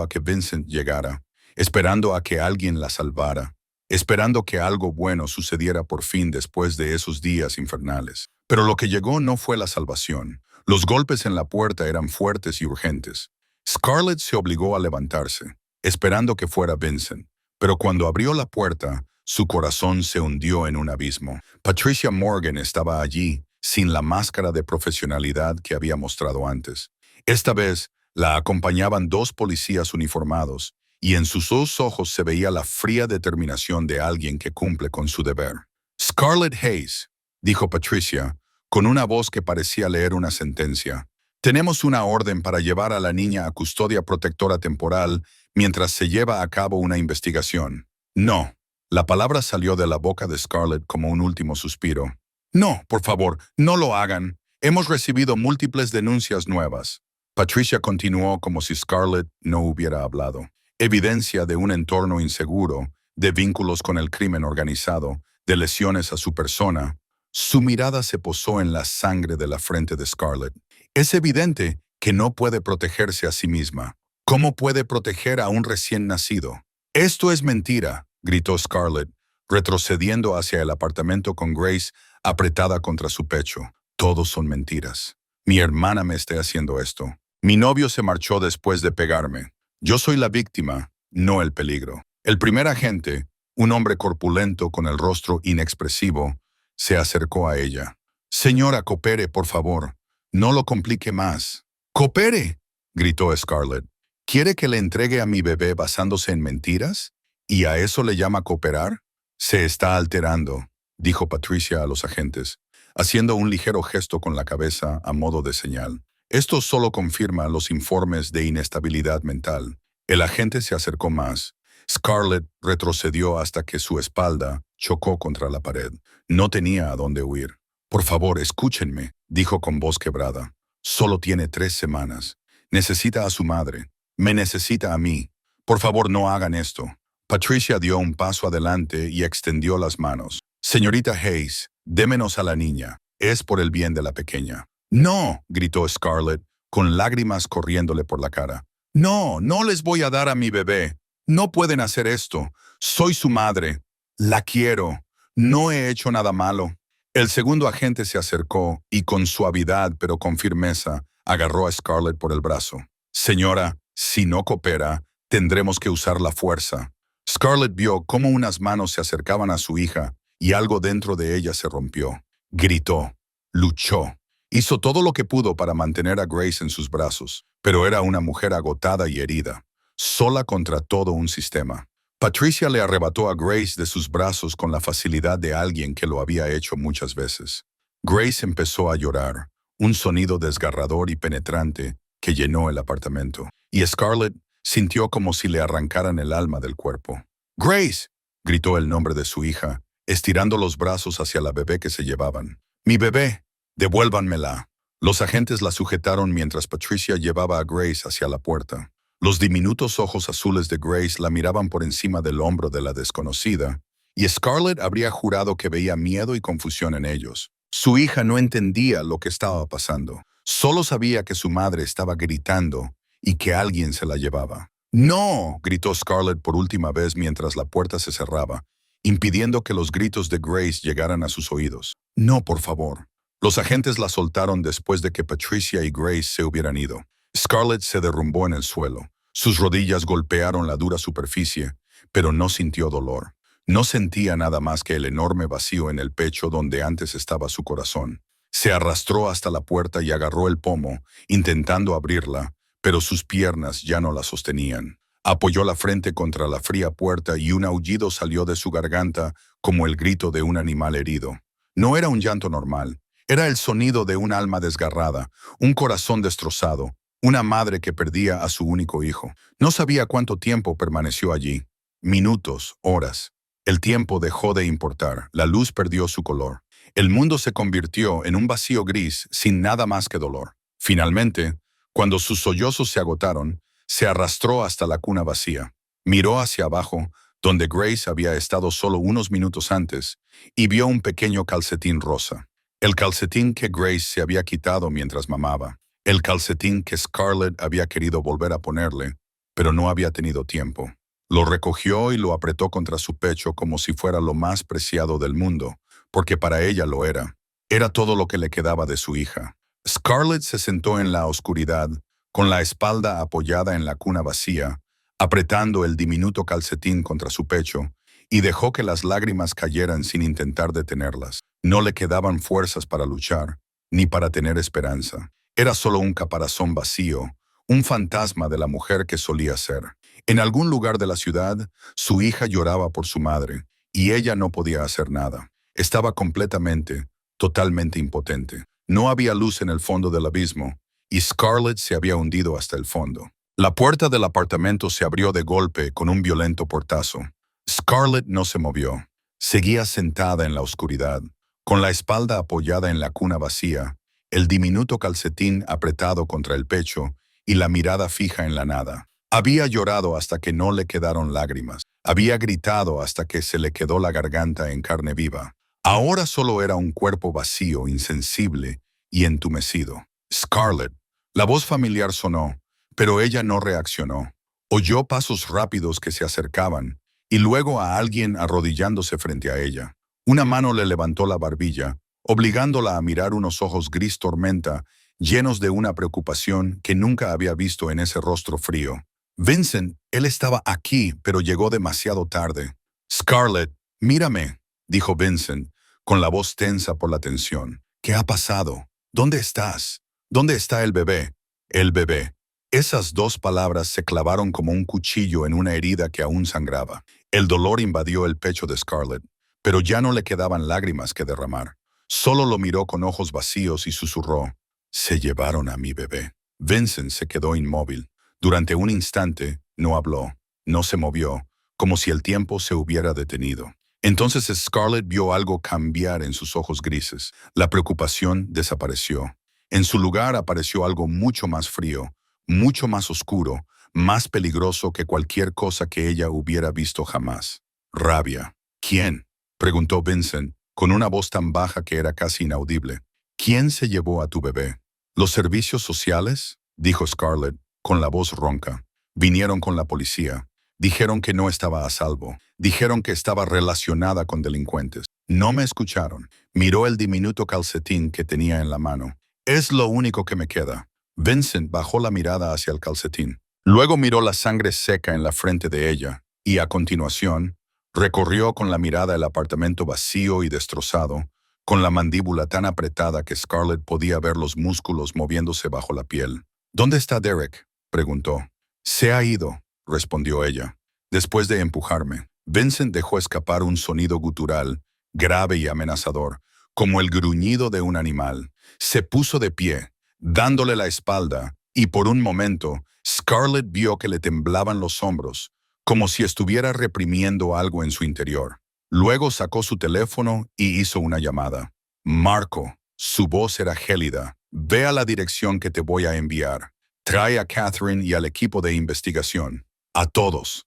a que Vincent llegara, esperando a que alguien la salvara, esperando que algo bueno sucediera por fin después de esos días infernales. Pero lo que llegó no fue la salvación. Los golpes en la puerta eran fuertes y urgentes. Scarlett se obligó a levantarse, esperando que fuera Vincent, pero cuando abrió la puerta, su corazón se hundió en un abismo. Patricia Morgan estaba allí, sin la máscara de profesionalidad que había mostrado antes. Esta vez, la acompañaban 2 policías uniformados, y en sus 2 ojos se veía la fría determinación de alguien que cumple con su deber. Scarlett Hayes, dijo Patricia, con una voz que parecía leer una sentencia. Tenemos una orden para llevar a la niña a custodia protectora temporal mientras se lleva a cabo una investigación. No. La palabra salió de la boca de Scarlett como un último suspiro. No, por favor, no lo hagan. Hemos recibido múltiples denuncias nuevas. Patricia continuó como si Scarlett no hubiera hablado. Evidencia de un entorno inseguro, de vínculos con el crimen organizado, de lesiones a su persona. Su mirada se posó en la sangre de la frente de Scarlett. Es evidente que no puede protegerse a sí misma. ¿Cómo puede proteger a un recién nacido? Esto es mentira, gritó Scarlett, retrocediendo hacia el apartamento con Grace apretada contra su pecho. Todos son mentiras. Mi hermana me está haciendo esto. Mi novio se marchó después de pegarme. Yo soy la víctima, no el peligro. El primer agente, un hombre corpulento con el rostro inexpresivo, se acercó a ella. Señora, coopere, por favor. No lo complique más. ¡Coopere!, gritó Scarlett. ¿Quiere que le entregue a mi bebé basándose en mentiras? ¿Y a eso le llama cooperar? Se está alterando, dijo Patricia a los agentes, haciendo un ligero gesto con la cabeza a modo de señal. Esto solo confirma los informes de inestabilidad mental. El agente se acercó más. Scarlett retrocedió hasta que su espalda chocó contra la pared. No tenía a dónde huir. Por favor, escúchenme, dijo con voz quebrada. Solo tiene 3 semanas. Necesita a su madre. Me necesita a mí. Por favor, no hagan esto. Patricia dio un paso adelante y extendió las manos. Señorita Hayes, démenos a la niña. Es por el bien de la pequeña. No, gritó Scarlett, con lágrimas corriéndole por la cara. No, no les voy a dar a mi bebé. No pueden hacer esto. Soy su madre. La quiero. No he hecho nada malo. El segundo agente se acercó y con suavidad pero con firmeza agarró a Scarlett por el brazo. Señora, si no coopera, tendremos que usar la fuerza. Scarlett vio cómo unas manos se acercaban a su hija y algo dentro de ella se rompió. Gritó, luchó. Hizo todo lo que pudo para mantener a Grace en sus brazos, pero era una mujer agotada y herida, sola contra todo un sistema. Patricia le arrebató a Grace de sus brazos con la facilidad de alguien que lo había hecho muchas veces. Grace empezó a llorar, un sonido desgarrador y penetrante que llenó el apartamento, y Scarlett sintió como si le arrancaran el alma del cuerpo. ¡Grace!, gritó el nombre de su hija, estirando los brazos hacia la bebé que se llevaban. ¡Mi bebé! ¡Devuélvanmela! Los agentes la sujetaron mientras Patricia llevaba a Grace hacia la puerta. Los diminutos ojos azules de Grace la miraban por encima del hombro de la desconocida, y Scarlett habría jurado que veía miedo y confusión en ellos. Su hija no entendía lo que estaba pasando. Solo sabía que su madre estaba gritando y que alguien se la llevaba. ¡No!, gritó Scarlett por última vez mientras la puerta se cerraba, impidiendo que los gritos de Grace llegaran a sus oídos. «No, por favor». Los agentes la soltaron después de que Patricia y Grace se hubieran ido. Scarlett se derrumbó en el suelo. Sus rodillas golpearon la dura superficie, pero no sintió dolor. No sentía nada más que el enorme vacío en el pecho donde antes estaba su corazón. Se arrastró hasta la puerta y agarró el pomo, intentando abrirla, pero sus piernas ya no la sostenían. Apoyó la frente contra la fría puerta y un aullido salió de su garganta como el grito de un animal herido. No era un llanto normal, era el sonido de un alma desgarrada, un corazón destrozado, una madre que perdía a su único hijo. No sabía cuánto tiempo permaneció allí. Minutos, horas. El tiempo dejó de importar, la luz perdió su color. El mundo se convirtió en un vacío gris sin nada más que dolor. Finalmente, cuando sus sollozos se agotaron, se arrastró hasta la cuna vacía. Miró hacia abajo, donde Grace había estado solo unos minutos antes, y vio un pequeño calcetín rosa. El calcetín que Grace se había quitado mientras mamaba. El calcetín que Scarlett había querido volver a ponerle, pero no había tenido tiempo. Lo recogió y lo apretó contra su pecho como si fuera lo más preciado del mundo, porque para ella lo era. Era todo lo que le quedaba de su hija. Scarlett se sentó en la oscuridad, con la espalda apoyada en la cuna vacía, apretando el diminuto calcetín contra su pecho, y dejó que las lágrimas cayeran sin intentar detenerlas. No le quedaban fuerzas para luchar, ni para tener esperanza. Era solo un caparazón vacío, un fantasma de la mujer que solía ser. En algún lugar de la ciudad, su hija lloraba por su madre, y ella no podía hacer nada. Estaba completamente, totalmente impotente. No había luz en el fondo del abismo, y Scarlett se había hundido hasta el fondo. La puerta del apartamento se abrió de golpe con un violento portazo. Scarlett no se movió. Seguía sentada en la oscuridad, con la espalda apoyada en la cuna vacía, el diminuto calcetín apretado contra el pecho y la mirada fija en la nada. Había llorado hasta que no le quedaron lágrimas. Había gritado hasta que se le quedó la garganta en carne viva. Ahora solo era un cuerpo vacío, insensible y entumecido. Scarlett. La voz familiar sonó, pero ella no reaccionó. Oyó pasos rápidos que se acercaban, y luego a alguien arrodillándose frente a ella. Una mano le levantó la barbilla, obligándola a mirar unos ojos gris tormenta, llenos de una preocupación que nunca había visto en ese rostro frío. Vincent, él estaba aquí, pero llegó demasiado tarde. Scarlett, mírame, dijo Vincent, con la voz tensa por la tensión. ¿Qué ha pasado? ¿Dónde estás? ¿Dónde está el bebé? El bebé. Esas dos palabras se clavaron como un cuchillo en una herida que aún sangraba. El dolor invadió el pecho de Scarlett, pero ya no le quedaban lágrimas que derramar. Solo lo miró con ojos vacíos y susurró, «Se llevaron a mi bebé». Vincent se quedó inmóvil. Durante un instante, no habló, no se movió, como si el tiempo se hubiera detenido. Entonces Scarlett vio algo cambiar en sus ojos grises. La preocupación desapareció. En su lugar apareció algo mucho más frío, mucho más oscuro, más peligroso que cualquier cosa que ella hubiera visto jamás. Rabia. ¿Quién?, preguntó Vincent, con una voz tan baja que era casi inaudible. ¿Quién se llevó a tu bebé? ¿Los servicios sociales?, dijo Scarlett, con la voz ronca. Vinieron con la policía. Dijeron que no estaba a salvo. Dijeron que estaba relacionada con delincuentes. No me escucharon. Miró el diminuto calcetín que tenía en la mano. Es lo único que me queda. Vincent bajó la mirada hacia el calcetín. Luego miró la sangre seca en la frente de ella, y a continuación, recorrió con la mirada el apartamento vacío y destrozado, con la mandíbula tan apretada que Scarlett podía ver los músculos moviéndose bajo la piel. ¿Dónde está Derek?, preguntó. Se ha ido, respondió ella, después de empujarme. Vincent dejó escapar un sonido gutural, grave y amenazador, como el gruñido de un animal. Se puso de pie, dándole la espalda, y por un momento, Scarlett vio que le temblaban los hombros, como si estuviera reprimiendo algo en su interior. Luego sacó su teléfono y hizo una llamada. Marco, su voz era gélida. Ve a la dirección que te voy a enviar. Trae a Catherine y al equipo de investigación. A todos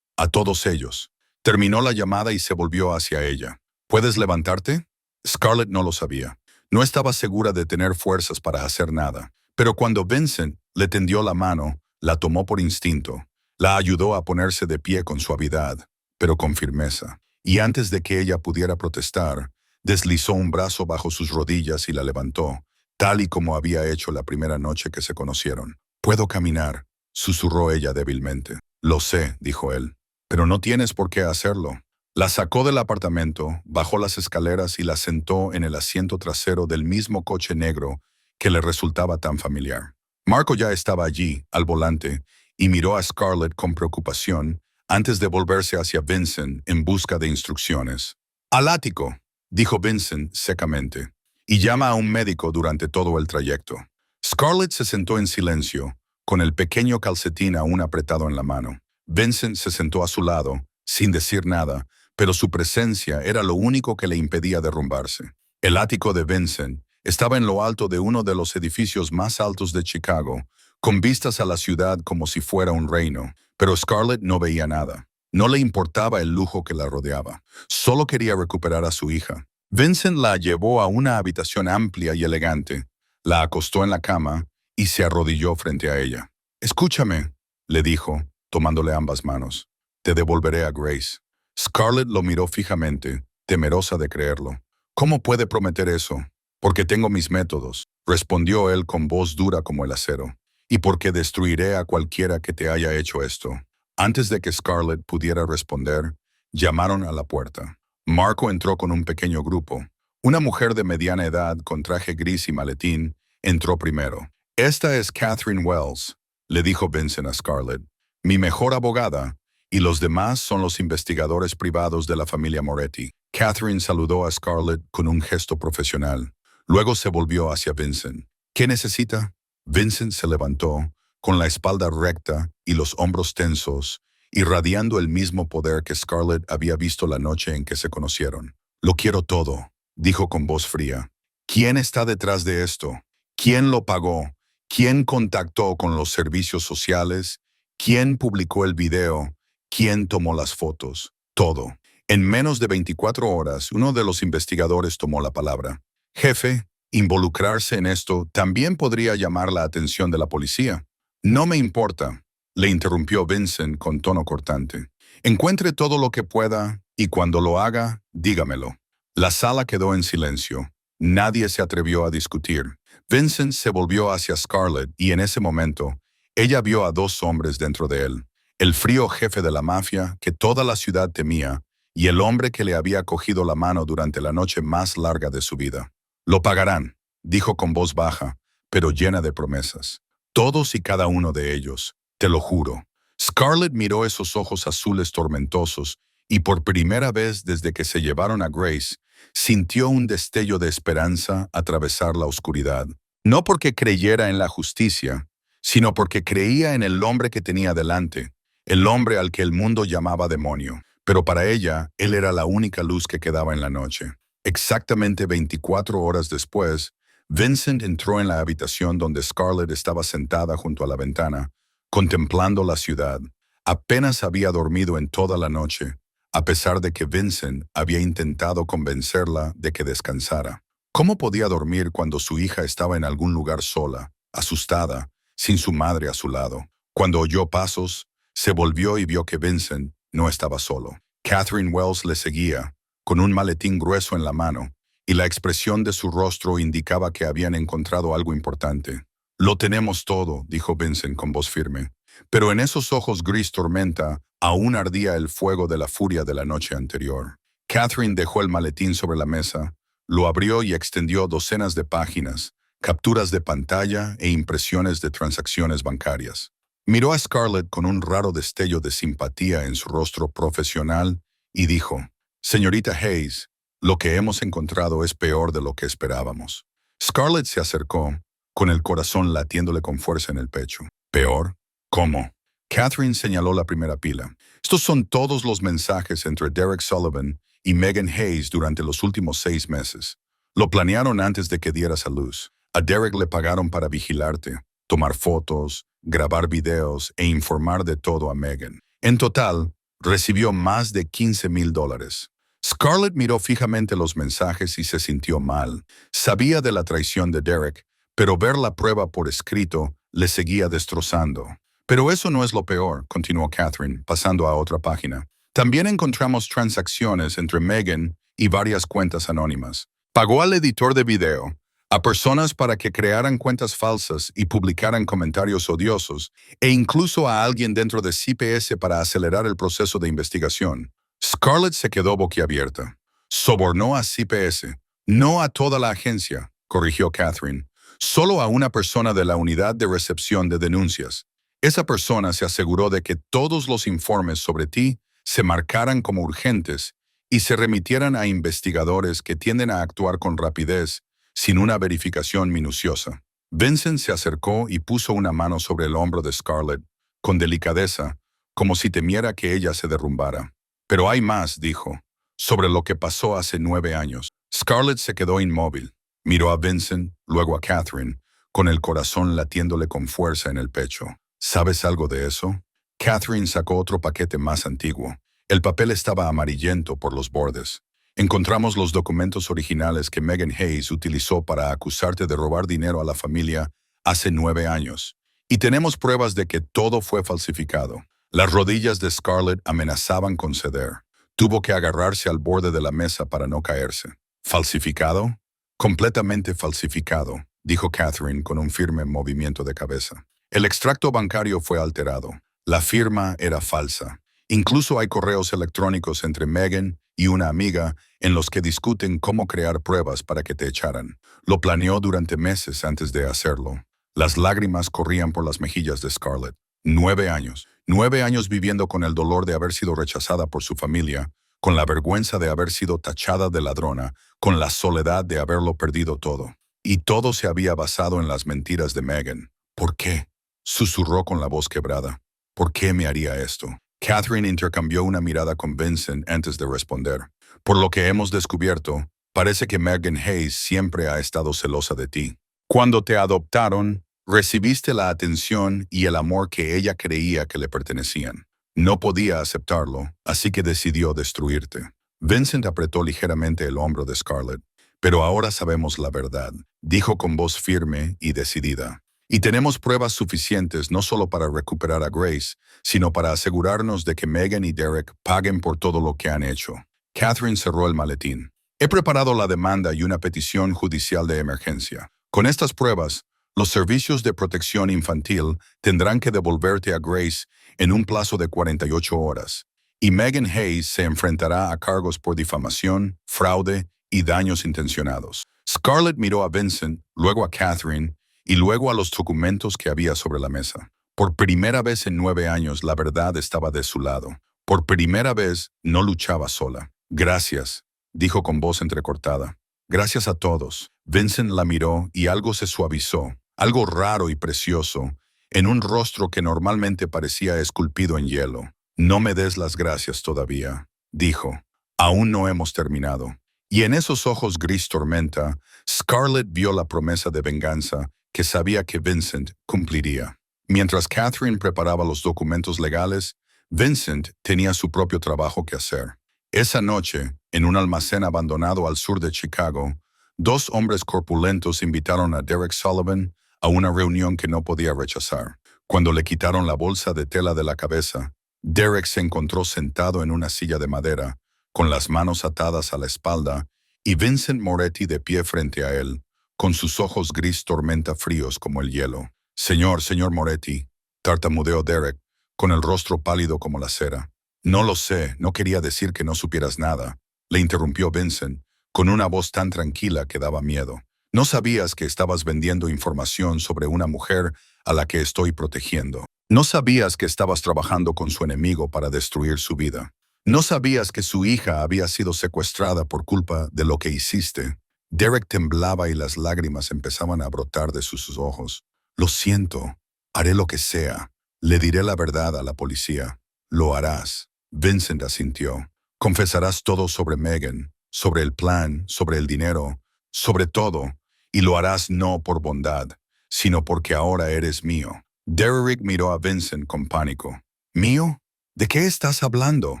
ellos. Terminó la llamada y se volvió hacia ella. ¿Puedes levantarte? Scarlett no lo sabía. No estaba segura de tener fuerzas para hacer nada. Pero cuando Vincent le tendió la mano, la tomó por instinto. La ayudó a ponerse de pie con suavidad, pero con firmeza. Y antes de que ella pudiera protestar, deslizó un brazo bajo sus rodillas y la levantó, tal y como había hecho la primera noche que se conocieron. «Puedo caminar», susurró ella débilmente. «Lo sé», dijo él, «pero no tienes por qué hacerlo». La sacó del apartamento, bajó las escaleras y la sentó en el asiento trasero del mismo coche negro que le resultaba tan familiar. Marco ya estaba allí, al volante, y miró a Scarlett con preocupación antes de volverse hacia Vincent en busca de instrucciones. «Al ático», dijo Vincent secamente, «y llama a un médico durante todo el trayecto». Scarlett se sentó en silencio, con el pequeño calcetín aún apretado en la mano. Vincent se sentó a su lado, sin decir nada, pero su presencia era lo único que le impedía derrumbarse. El ático de Vincent estaba en lo alto de uno de los edificios más altos de Chicago, con vistas a la ciudad como si fuera un reino, pero Scarlett no veía nada. No le importaba el lujo que la rodeaba. Solo quería recuperar a su hija. Vincent la llevó a una habitación amplia y elegante, la acostó en la cama y se arrodilló frente a ella. «Escúchame», le dijo, tomándole ambas manos. «Te devolveré a Grace». Scarlett lo miró fijamente, temerosa de creerlo. «¿Cómo puede prometer eso?» «Porque tengo mis métodos», respondió él con voz dura como el acero. «Y porque destruiré a cualquiera que te haya hecho esto». Antes de que Scarlett pudiera responder, llamaron a la puerta. Marco entró con un pequeño grupo. Una mujer de mediana edad con traje gris y maletín entró primero. «Esta es Catherine Wells», le dijo Vincent a Scarlett. «Mi mejor abogada, y los demás son los investigadores privados de la familia Moretti». Catherine saludó a Scarlett con un gesto profesional. Luego se volvió hacia Vincent. «¿Qué necesita?» Vincent se levantó, con la espalda recta y los hombros tensos, irradiando el mismo poder que Scarlett había visto la noche en que se conocieron. «Lo quiero todo», dijo con voz fría. «¿Quién está detrás de esto? ¿Quién lo pagó? ¿Quién contactó con los servicios sociales? ¿Quién publicó el video? ¿Quién tomó las fotos? Todo». En menos de 24 horas, uno de los investigadores tomó la palabra. «Jefe, involucrarse en esto también podría llamar la atención de la policía». «No me importa», le interrumpió Vincent con tono cortante. «Encuentre todo lo que pueda y cuando lo haga, dígamelo». La sala quedó en silencio. Nadie se atrevió a discutir. Vincent se volvió hacia Scarlett y en ese momento, ella vio a dos hombres dentro de él. El frío jefe de la mafia que toda la ciudad temía y el hombre que le había cogido la mano durante la noche más larga de su vida. «Lo pagarán», dijo con voz baja, pero llena de promesas. «Todos y cada uno de ellos, te lo juro». Scarlett miró esos ojos azules tormentosos y por primera vez desde que se llevaron a Grace, sintió un destello de esperanza atravesar la oscuridad. No porque creyera en la justicia, sino porque creía en el hombre que tenía delante, el hombre al que el mundo llamaba demonio. Pero para ella, él era la única luz que quedaba en la noche. Exactamente 24 horas después, Vincent entró en la habitación donde Scarlett estaba sentada junto a la ventana, contemplando la ciudad. Apenas había dormido en toda la noche, a pesar de que Vincent había intentado convencerla de que descansara. ¿Cómo podía dormir cuando su hija estaba en algún lugar sola, asustada, sin su madre a su lado? Cuando oyó pasos, se volvió y vio que Vincent no estaba solo. Catherine Wells le seguía, con un maletín grueso en la mano, y la expresión de su rostro indicaba que habían encontrado algo importante. «Lo tenemos todo», dijo Vincent con voz firme. Pero en esos ojos gris tormenta aún ardía el fuego de la furia de la noche anterior. Catherine dejó el maletín sobre la mesa, lo abrió y extendió docenas de páginas, capturas de pantalla e impresiones de transacciones bancarias. Miró a Scarlett con un raro destello de simpatía en su rostro profesional y dijo: «Señorita Hayes, lo que hemos encontrado es peor de lo que esperábamos». Scarlett se acercó, con el corazón latiéndole con fuerza en el pecho. «¿Peor? ¿Cómo?». Catherine señaló la primera pila. «Estos son todos los mensajes entre Derek Sullivan y Megan Hayes durante los últimos 6 meses. Lo planearon antes de que dieras a luz. A Derek le pagaron para vigilarte, tomar fotos, grabar videos e informar de todo a Megan. En total, recibió más de $15,000. Scarlett miró fijamente los mensajes y se sintió mal. Sabía de la traición de Derek, pero ver la prueba por escrito le seguía destrozando. «Pero eso no es lo peor», continuó Catherine, pasando a otra página. «También encontramos transacciones entre Megan y varias cuentas anónimas. Pagó al editor de video, a personas para que crearan cuentas falsas y publicaran comentarios odiosos, e incluso a alguien dentro de CPS para acelerar el proceso de investigación». Scarlett se quedó boquiabierta. Sobornó a CPS. No a toda la agencia, corrigió Catherine. Solo a una persona de la unidad de recepción de denuncias. Esa persona se aseguró de que todos los informes sobre ti se marcaran como urgentes y se remitieran a investigadores que tienden a actuar con rapidez sin una verificación minuciosa. Vincent se acercó y puso una mano sobre el hombro de Scarlett, con delicadeza, como si temiera que ella se derrumbara. Pero hay más, dijo, sobre lo que pasó hace 9 años. Scarlett se quedó inmóvil. Miró a Vincent, luego a Catherine, con el corazón latiéndole con fuerza en el pecho. ¿Sabes algo de eso? Catherine sacó otro paquete más antiguo. El papel estaba amarillento por los bordes. Encontramos los documentos originales que Megan Hayes utilizó para acusarte de robar dinero a la familia hace 9 años. Y tenemos pruebas de que todo fue falsificado. Las rodillas de Scarlett amenazaban con ceder. Tuvo que agarrarse al borde de la mesa para no caerse. ¿Falsificado? Completamente falsificado, dijo Catherine con un firme movimiento de cabeza. El extracto bancario fue alterado. La firma era falsa. Incluso hay correos electrónicos entre Megan y una amiga en los que discuten cómo crear pruebas para que te echaran. Lo planeó durante meses antes de hacerlo. Las lágrimas corrían por las mejillas de Scarlett. 9 años. 9 años viviendo con el dolor de haber sido rechazada por su familia, con la vergüenza de haber sido tachada de ladrona, con la soledad de haberlo perdido todo. Y todo se había basado en las mentiras de Megan. ¿Por qué? Susurró con la voz quebrada. ¿Por qué me haría esto? Catherine intercambió una mirada con Vincent antes de responder. Por lo que hemos descubierto, parece que Megan Hayes siempre ha estado celosa de ti. Cuando te adoptaron, recibiste la atención y el amor que ella creía que le pertenecían. No podía aceptarlo, así que decidió destruirte. Vincent apretó ligeramente el hombro de Scarlett. Pero ahora sabemos la verdad, dijo con voz firme y decidida. Y tenemos pruebas suficientes no solo para recuperar a Grace, sino para asegurarnos de que Megan y Derek paguen por todo lo que han hecho. Catherine cerró el maletín. He preparado la demanda y una petición judicial de emergencia. Con estas pruebas, los servicios de protección infantil tendrán que devolverte a Grace en un plazo de 48 horas. Y Megan Hayes se enfrentará a cargos por difamación, fraude y daños intencionados. Scarlett miró a Vincent, luego a Catherine, y luego a los documentos que había sobre la mesa. Por primera vez en 9 años la verdad estaba de su lado. Por primera vez no luchaba sola. Gracias, dijo con voz entrecortada. Gracias a todos. Vincent la miró y algo se suavizó, algo raro y precioso, en un rostro que normalmente parecía esculpido en hielo. No me des las gracias todavía, dijo. Aún no hemos terminado. Y en esos ojos gris tormenta, Scarlett vio la promesa de venganza que sabía que Vincent cumpliría. Mientras Catherine preparaba los documentos legales, Vincent tenía su propio trabajo que hacer. Esa noche, en un almacén abandonado al sur de Chicago, 2 hombres corpulentos invitaron a Derek Sullivan a una reunión que no podía rechazar. Cuando le quitaron la bolsa de tela de la cabeza, Derek se encontró sentado en una silla de madera, con las manos atadas a la espalda, y Vincent Moretti de pie frente a él, con sus ojos gris tormenta fríos como el hielo. Señor Moretti, tartamudeó Derek, con el rostro pálido como la cera. No lo sé, no quería decir que no supieras nada, le interrumpió Vincent, con una voz tan tranquila que daba miedo. No sabías que estabas vendiendo información sobre una mujer a la que estoy protegiendo. No sabías que estabas trabajando con su enemigo para destruir su vida. No sabías que su hija había sido secuestrada por culpa de lo que hiciste. Derek temblaba y las lágrimas empezaban a brotar de sus ojos. Lo siento, haré lo que sea. Le diré la verdad a la policía. Lo harás. Vincent asintió. Confesarás todo sobre Megan, sobre el plan, sobre el dinero, sobre todo, y lo harás no por bondad, sino porque ahora eres mío. Derek miró a Vincent con pánico. ¿Mío? ¿De qué estás hablando?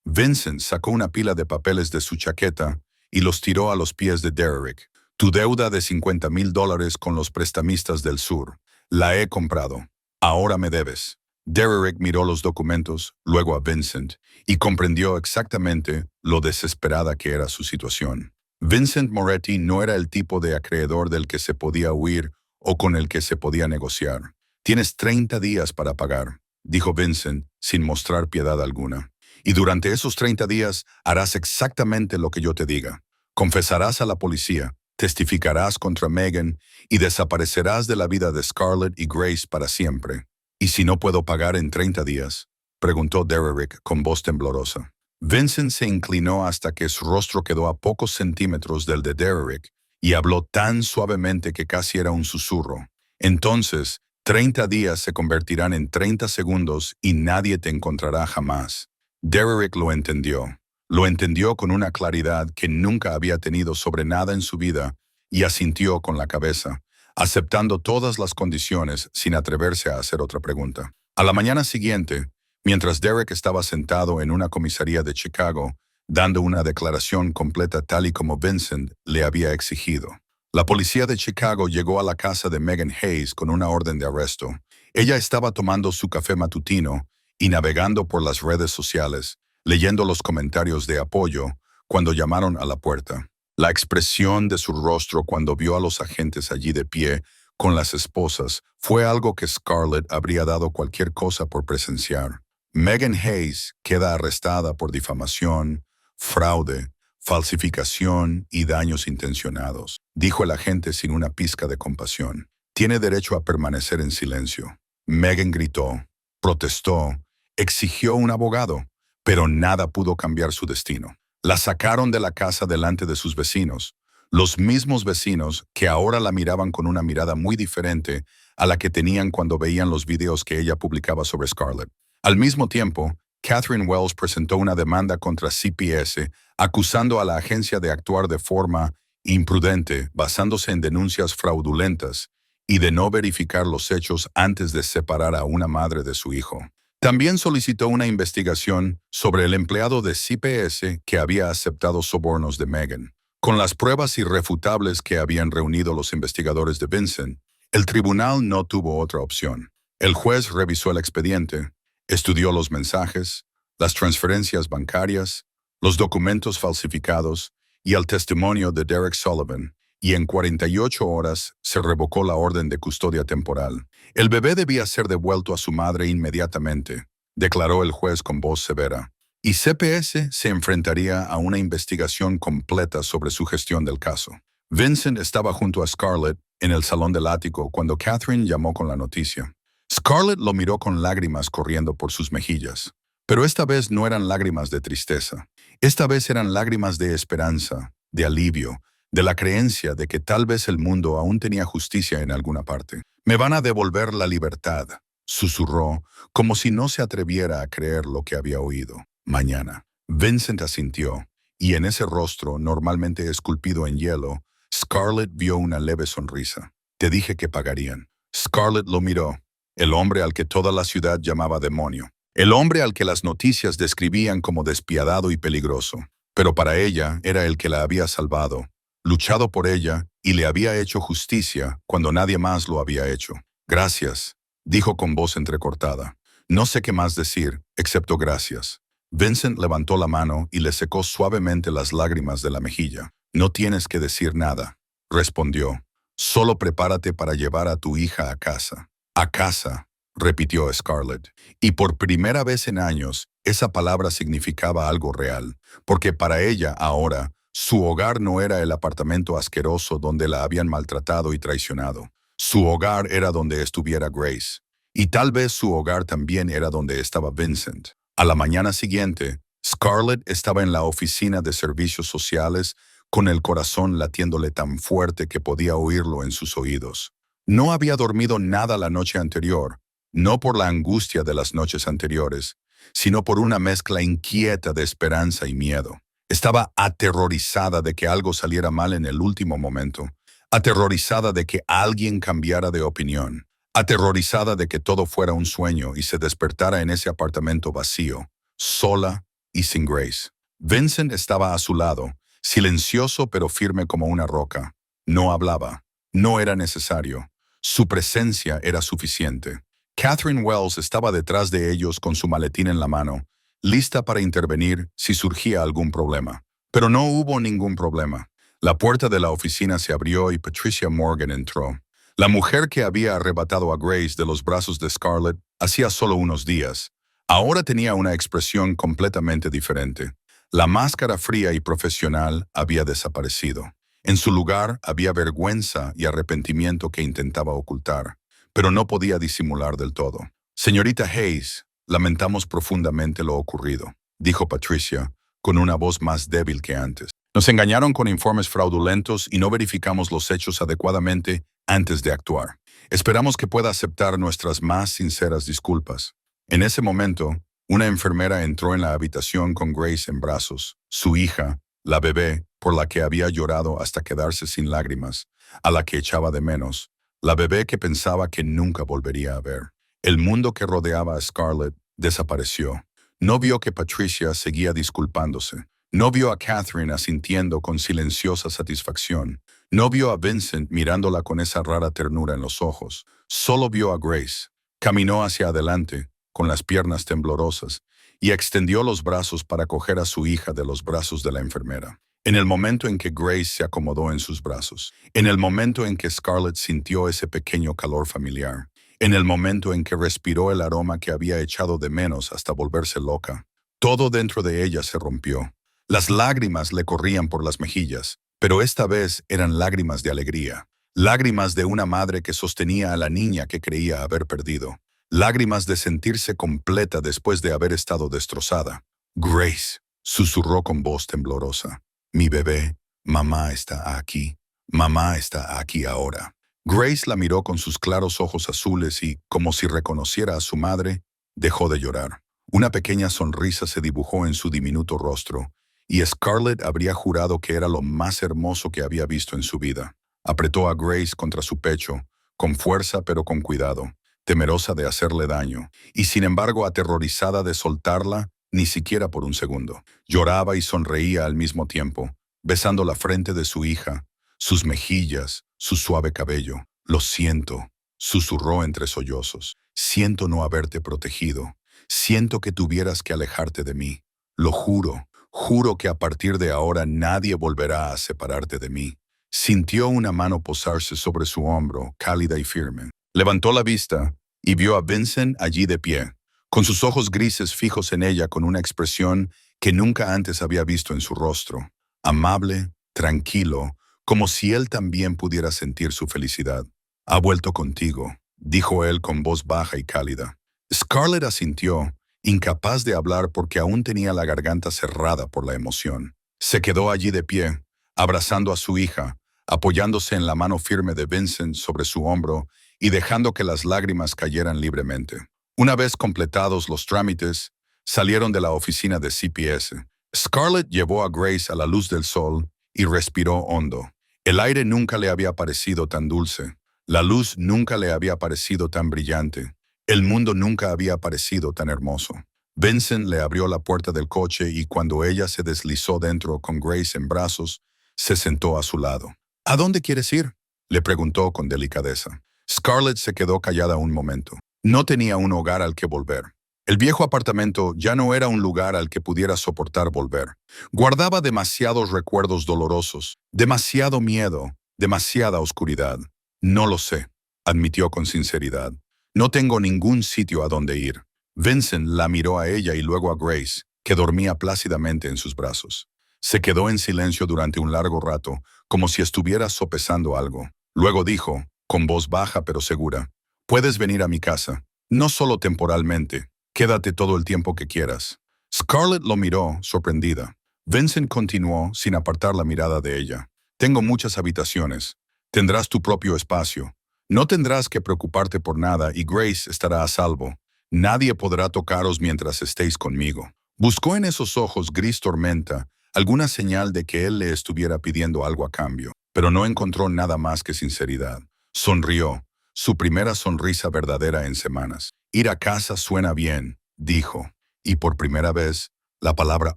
Vincent sacó una pila de papeles de su chaqueta y los tiró a los pies de Derek. Tu deuda de $50,000 con los prestamistas del sur. La he comprado. Ahora me debes. Derek miró los documentos, luego a Vincent, y comprendió exactamente lo desesperada que era su situación. Vincent Moretti no era el tipo de acreedor del que se podía huir o con el que se podía negociar. Tienes 30 días para pagar, dijo Vincent, sin mostrar piedad alguna. Y durante esos 30 días harás exactamente lo que yo te diga. Confesarás a la policía, testificarás contra Megan y desaparecerás de la vida de Scarlett y Grace para siempre. ¿Y si no puedo pagar en 30 días? Preguntó Derrick con voz temblorosa. Vincent se inclinó hasta que su rostro quedó a pocos centímetros del de Derrick y habló tan suavemente que casi era un susurro. Entonces, 30 días se convertirán en 30 segundos y nadie te encontrará jamás. Derrick lo entendió. Lo entendió con una claridad que nunca había tenido sobre nada en su vida y asintió con la cabeza, aceptando todas las condiciones sin atreverse a hacer otra pregunta. A la mañana siguiente, mientras Derrick estaba sentado en una comisaría de Chicago, dando una declaración completa tal y como Vincent le había exigido, la policía de Chicago llegó a la casa de Megan Hayes con una orden de arresto. Ella estaba tomando su café matutino y navegando por las redes sociales, leyendo los comentarios de apoyo, cuando llamaron a la puerta. La expresión de su rostro cuando vio a los agentes allí de pie con las esposas fue algo que Scarlett habría dado cualquier cosa por presenciar. Megan Hayes queda arrestada por difamación, fraude, falsificación y daños intencionados, dijo el agente sin una pizca de compasión. Tiene derecho a permanecer en silencio. Megan gritó, protestó, exigió un abogado, pero nada pudo cambiar su destino. La sacaron de la casa delante de sus vecinos, los mismos vecinos que ahora la miraban con una mirada muy diferente a la que tenían cuando veían los videos que ella publicaba sobre Scarlett. Al mismo tiempo, Catherine Wells presentó una demanda contra CPS, acusando a la agencia de actuar de forma imprudente, basándose en denuncias fraudulentas y de no verificar los hechos antes de separar a una madre de su hijo. También solicitó una investigación sobre el empleado de CPS que había aceptado sobornos de Megan. Con las pruebas irrefutables que habían reunido los investigadores de Vincent, el tribunal no tuvo otra opción. El juez revisó el expediente, estudió los mensajes, las transferencias bancarias, los documentos falsificados y el testimonio de Derek Sullivan, y en 48 horas se revocó la orden de custodia temporal. El bebé debía ser devuelto a su madre inmediatamente, declaró el juez con voz severa, y CPS se enfrentaría a una investigación completa sobre su gestión del caso. Vincent estaba junto a Scarlett en el salón del ático cuando Catherine llamó con la noticia. Scarlett lo miró con lágrimas corriendo por sus mejillas, pero esta vez no eran lágrimas de tristeza. Esta vez eran lágrimas de esperanza, de alivio, de la creencia de que tal vez el mundo aún tenía justicia en alguna parte. «Me van a devolver la libertad», susurró, como si no se atreviera a creer lo que había oído. «Mañana». Vincent asintió, y en ese rostro, normalmente esculpido en hielo, Scarlett vio una leve sonrisa. «Te dije que pagarían». Scarlett lo miró, el hombre al que toda la ciudad llamaba demonio, el hombre al que las noticias describían como despiadado y peligroso, pero para ella era el que la había salvado, luchado por ella y le había hecho justicia cuando nadie más lo había hecho. «Gracias», dijo con voz entrecortada. «No sé qué más decir, excepto gracias». Vincent levantó la mano y le secó suavemente las lágrimas de la mejilla. «No tienes que decir nada», respondió. «Solo prepárate para llevar a tu hija a casa». «A casa», repitió Scarlett. Y por primera vez en años, esa palabra significaba algo real, porque para ella ahora, su hogar no era el apartamento asqueroso donde la habían maltratado y traicionado. Su hogar era donde estuviera Grace. Y tal vez su hogar también era donde estaba Vincent. A la mañana siguiente, Scarlett estaba en la oficina de servicios sociales con el corazón latiéndole tan fuerte que podía oírlo en sus oídos. No había dormido nada la noche anterior, no por la angustia de las noches anteriores, sino por una mezcla inquieta de esperanza y miedo. Estaba aterrorizada de que algo saliera mal en el último momento, aterrorizada de que alguien cambiara de opinión, aterrorizada de que todo fuera un sueño y se despertara en ese apartamento vacío, sola y sin Grace. Vincent estaba a su lado, silencioso pero firme como una roca. No hablaba. No era necesario. Su presencia era suficiente. Catherine Wells estaba detrás de ellos con su maletín en la mano, lista para intervenir si surgía algún problema. Pero no hubo ningún problema. La puerta de la oficina se abrió y Patricia Morgan entró. La mujer que había arrebatado a Grace de los brazos de Scarlett hacía solo unos días, Ahora tenía una expresión completamente diferente. La máscara fría y profesional había desaparecido. En su lugar había vergüenza y arrepentimiento que intentaba ocultar, pero no podía disimular del todo. Señorita Hayes, lamentamos profundamente lo ocurrido, dijo Patricia, con una voz más débil que antes. Nos engañaron con informes fraudulentos y no verificamos los hechos adecuadamente antes de actuar. Esperamos que pueda aceptar nuestras más sinceras disculpas. En ese momento, una enfermera entró en la habitación con Grace en brazos, su hija, la bebé, por la que había llorado hasta quedarse sin lágrimas, a la que echaba de menos, la bebé que pensaba que nunca volvería a ver. El mundo que rodeaba a Scarlett desapareció. No vio que Patricia seguía disculpándose. No vio a Catherine asintiendo con silenciosa satisfacción. No vio a Vincent mirándola con esa rara ternura en los ojos. Solo vio a Grace. Caminó hacia adelante, con las piernas temblorosas, y extendió los brazos para coger a su hija de los brazos de la enfermera. En el momento en que Grace se acomodó en sus brazos, en el momento en que Scarlett sintió ese pequeño calor familiar, en el momento en que respiró el aroma que había echado de menos hasta volverse loca, todo dentro de ella se rompió. Las lágrimas le corrían por las mejillas, pero esta vez eran lágrimas de alegría, lágrimas de una madre que sostenía a la niña que creía haber perdido, lágrimas de sentirse completa después de haber estado destrozada. Grace, susurró con voz temblorosa. Mi bebé, mamá está aquí ahora. Grace la miró con sus claros ojos azules y, como si reconociera a su madre, dejó de llorar. Una pequeña sonrisa se dibujó en su diminuto rostro, y Scarlett habría jurado que era lo más hermoso que había visto en su vida. Apretó a Grace contra su pecho, con fuerza pero con cuidado, temerosa de hacerle daño, y sin embargo aterrorizada de soltarla ni siquiera por un segundo. Lloraba y sonreía al mismo tiempo, besando la frente de su hija, sus mejillas, su suave cabello. Lo siento, susurró entre sollozos. Siento no haberte protegido. Siento que tuvieras que alejarte de mí. Lo juro, juro que a partir de ahora nadie volverá a separarte de mí. Sintió una mano posarse sobre su hombro, cálida y firme. Levantó la vista y vio a Vincent allí de pie, con sus ojos grises fijos en ella con una expresión que nunca antes había visto en su rostro. Amable, tranquilo, como si él también pudiera sentir su felicidad. Ha vuelto contigo, dijo él con voz baja y cálida. Scarlett asintió, incapaz de hablar porque aún tenía la garganta cerrada por la emoción. Se quedó allí de pie, abrazando a su hija, apoyándose en la mano firme de Vincent sobre su hombro y dejando que las lágrimas cayeran libremente. Una vez completados los trámites, salieron de la oficina de CPS. Scarlett llevó a Grace a la luz del sol y respiró hondo. El aire nunca le había parecido tan dulce. La luz nunca le había parecido tan brillante. El mundo nunca había parecido tan hermoso. Vincent le abrió la puerta del coche y cuando ella se deslizó dentro con Grace en brazos, se sentó a su lado. ¿A dónde quieres ir?, le preguntó con delicadeza. Scarlett se quedó callada un momento. No tenía un hogar al que volver. El viejo apartamento ya no era un lugar al que pudiera soportar volver. Guardaba demasiados recuerdos dolorosos, demasiado miedo, demasiada oscuridad. No lo sé, admitió con sinceridad. No tengo ningún sitio a donde ir. Vincent la miró a ella y luego a Grace, que dormía plácidamente en sus brazos. Se quedó en silencio durante un largo rato, como si estuviera sopesando algo. Luego dijo, con voz baja pero segura, «Puedes venir a mi casa, no solo temporalmente. Quédate todo el tiempo que quieras». Scarlett lo miró, sorprendida. Vincent continuó, sin apartar la mirada de ella. «Tengo muchas habitaciones. Tendrás tu propio espacio. No tendrás que preocuparte por nada y Grace estará a salvo. Nadie podrá tocaros mientras estéis conmigo». Buscó en esos ojos gris tormenta alguna señal de que él le estuviera pidiendo algo a cambio, pero no encontró nada más que sinceridad. Sonrió, su primera sonrisa verdadera en semanas. «Ir a casa suena bien», dijo, y por primera vez, la palabra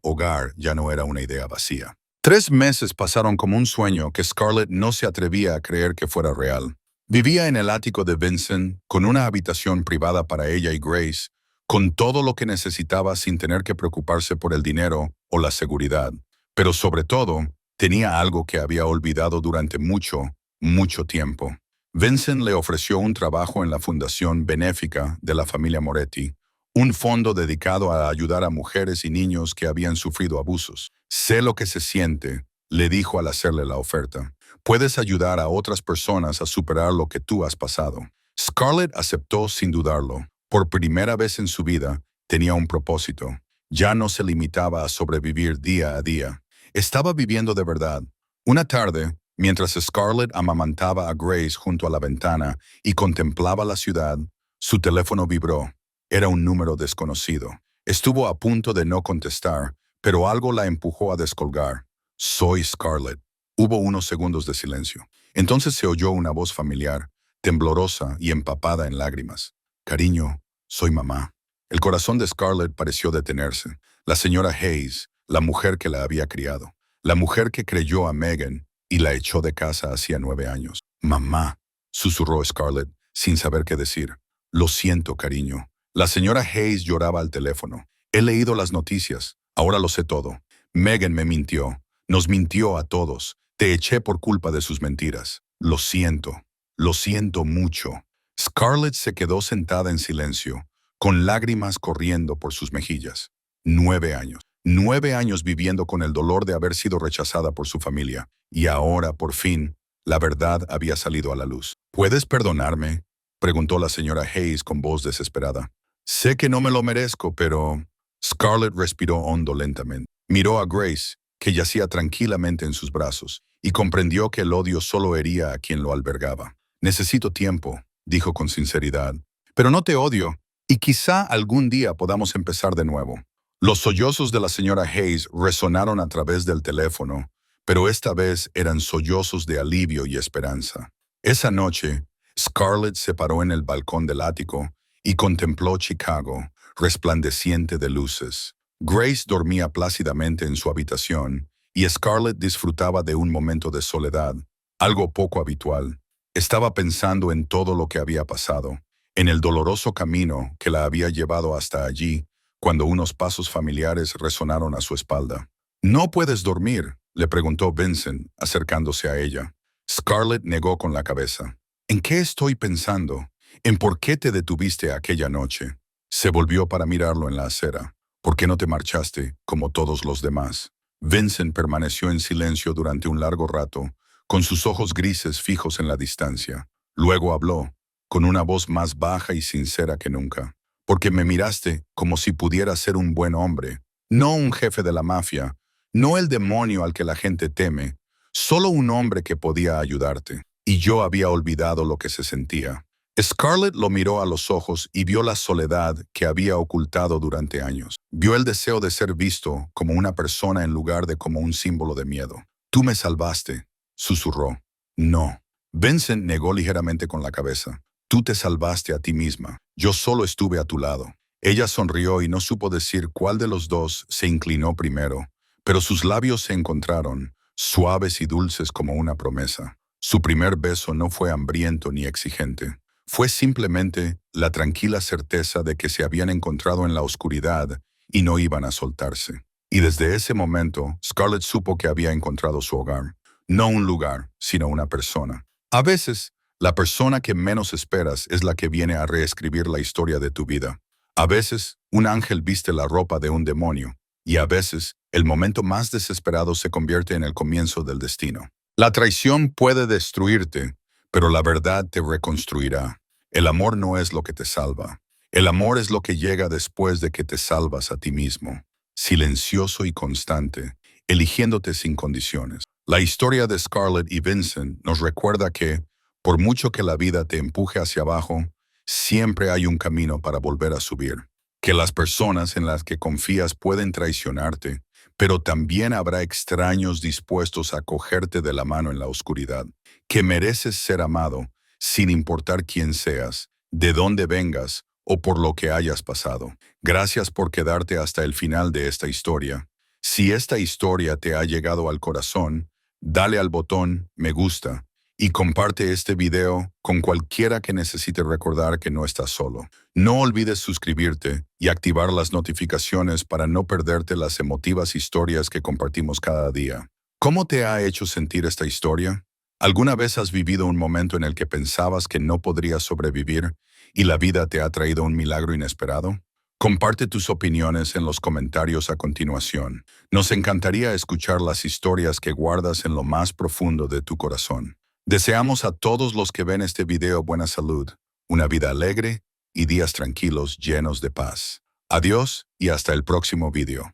hogar ya no era una idea vacía. 3 meses pasaron como un sueño que Scarlett no se atrevía a creer que fuera real. Vivía en el ático de Vincent, con una habitación privada para ella y Grace, con todo lo que necesitaba sin tener que preocuparse por el dinero o la seguridad. Pero sobre todo, tenía algo que había olvidado durante mucho, mucho tiempo. Vincent le ofreció un trabajo en la fundación benéfica de la familia Moretti, un fondo dedicado a ayudar a mujeres y niños que habían sufrido abusos. Sé lo que se siente, le dijo al hacerle la oferta. Puedes ayudar a otras personas a superar lo que tú has pasado. Scarlett aceptó sin dudarlo. Por primera vez en su vida, tenía un propósito. Ya no se limitaba a sobrevivir día a día. Estaba viviendo de verdad. Una tarde, mientras Scarlett amamantaba a Grace junto a la ventana y contemplaba la ciudad, su teléfono vibró. Era un número desconocido. Estuvo a punto de no contestar, pero algo la empujó a descolgar. Soy Scarlett. Hubo unos segundos de silencio. Entonces se oyó una voz familiar, temblorosa y empapada en lágrimas. Cariño, soy mamá. El corazón de Scarlett pareció detenerse. La señora Hayes, la mujer que la había criado, la mujer que creyó a Megan y la echó de casa hacía 9 años. Mamá, susurró Scarlett, sin saber qué decir. Lo siento, cariño. La señora Hayes lloraba al teléfono. He leído las noticias. Ahora lo sé todo. Megan me mintió. Nos mintió a todos. Te eché por culpa de sus mentiras. Lo siento. Lo siento mucho. Scarlett se quedó sentada en silencio, con lágrimas corriendo por sus mejillas. 9 años. 9 años viviendo con el dolor de haber sido rechazada por su familia. Y ahora, por fin, la verdad había salido a la luz. ¿Puedes perdonarme?, preguntó la señora Hayes con voz desesperada. Sé que no me lo merezco, pero... Scarlett respiró hondo lentamente. Miró a Grace, que yacía tranquilamente en sus brazos, y comprendió que el odio solo hería a quien lo albergaba. Necesito tiempo, dijo con sinceridad. Pero no te odio, y quizá algún día podamos empezar de nuevo. Los sollozos de la señora Hayes resonaron a través del teléfono, pero esta vez eran sollozos de alivio y esperanza. Esa noche, Scarlett se paró en el balcón del ático y contempló Chicago, resplandeciente de luces. Grace dormía plácidamente en su habitación y Scarlett disfrutaba de un momento de soledad, algo poco habitual. Estaba pensando en todo lo que había pasado, en el doloroso camino que la había llevado hasta allí, cuando unos pasos familiares resonaron a su espalda. ¿No puedes dormir?, le preguntó Vincent, acercándose a ella. Scarlett negó con la cabeza. ¿En qué estoy pensando? ¿En por qué te detuviste aquella noche? Se volvió para mirarlo en la acera. ¿Por qué no te marchaste, como todos los demás? Vincent permaneció en silencio durante un largo rato, con sus ojos grises fijos en la distancia. Luego habló, con una voz más baja y sincera que nunca. Porque me miraste como si pudiera ser un buen hombre, no un jefe de la mafia, no el demonio al que la gente teme, solo un hombre que podía ayudarte. Y yo había olvidado lo que se sentía. Scarlett lo miró a los ojos y vio la soledad que había ocultado durante años. Vio el deseo de ser visto como una persona en lugar de como un símbolo de miedo. Tú me salvaste, susurró. No. Vincent negó ligeramente con la cabeza. Tú te salvaste a ti misma. Yo solo estuve a tu lado. Ella sonrió y no supo decir cuál de los dos se inclinó primero, pero sus labios se encontraron, suaves y dulces como una promesa. Su primer beso no fue hambriento ni exigente. Fue simplemente la tranquila certeza de que se habían encontrado en la oscuridad y no iban a soltarse. Y desde ese momento, Scarlett supo que había encontrado su hogar. No un lugar, sino una persona. A veces, la persona que menos esperas es la que viene a reescribir la historia de tu vida. A veces, un ángel viste la ropa de un demonio. Y a veces, el momento más desesperado se convierte en el comienzo del destino. La traición puede destruirte, pero la verdad te reconstruirá. El amor no es lo que te salva. El amor es lo que llega después de que te salvas a ti mismo. Silencioso y constante, eligiéndote sin condiciones. La historia de Scarlett y Vincent nos recuerda que, por mucho que la vida te empuje hacia abajo, siempre hay un camino para volver a subir. Que las personas en las que confías pueden traicionarte, pero también habrá extraños dispuestos a cogerte de la mano en la oscuridad. Que mereces ser amado, sin importar quién seas, de dónde vengas o por lo que hayas pasado. Gracias por quedarte hasta el final de esta historia. Si esta historia te ha llegado al corazón, dale al botón me gusta y comparte este video con cualquiera que necesite recordar que no estás solo. No olvides suscribirte y activar las notificaciones para no perderte las emotivas historias que compartimos cada día. ¿Cómo te ha hecho sentir esta historia? ¿Alguna vez has vivido un momento en el que pensabas que no podrías sobrevivir y la vida te ha traído un milagro inesperado? Comparte tus opiniones en los comentarios a continuación. Nos encantaría escuchar las historias que guardas en lo más profundo de tu corazón. Deseamos a todos los que ven este video buena salud, una vida alegre y días tranquilos llenos de paz. Adiós y hasta el próximo video.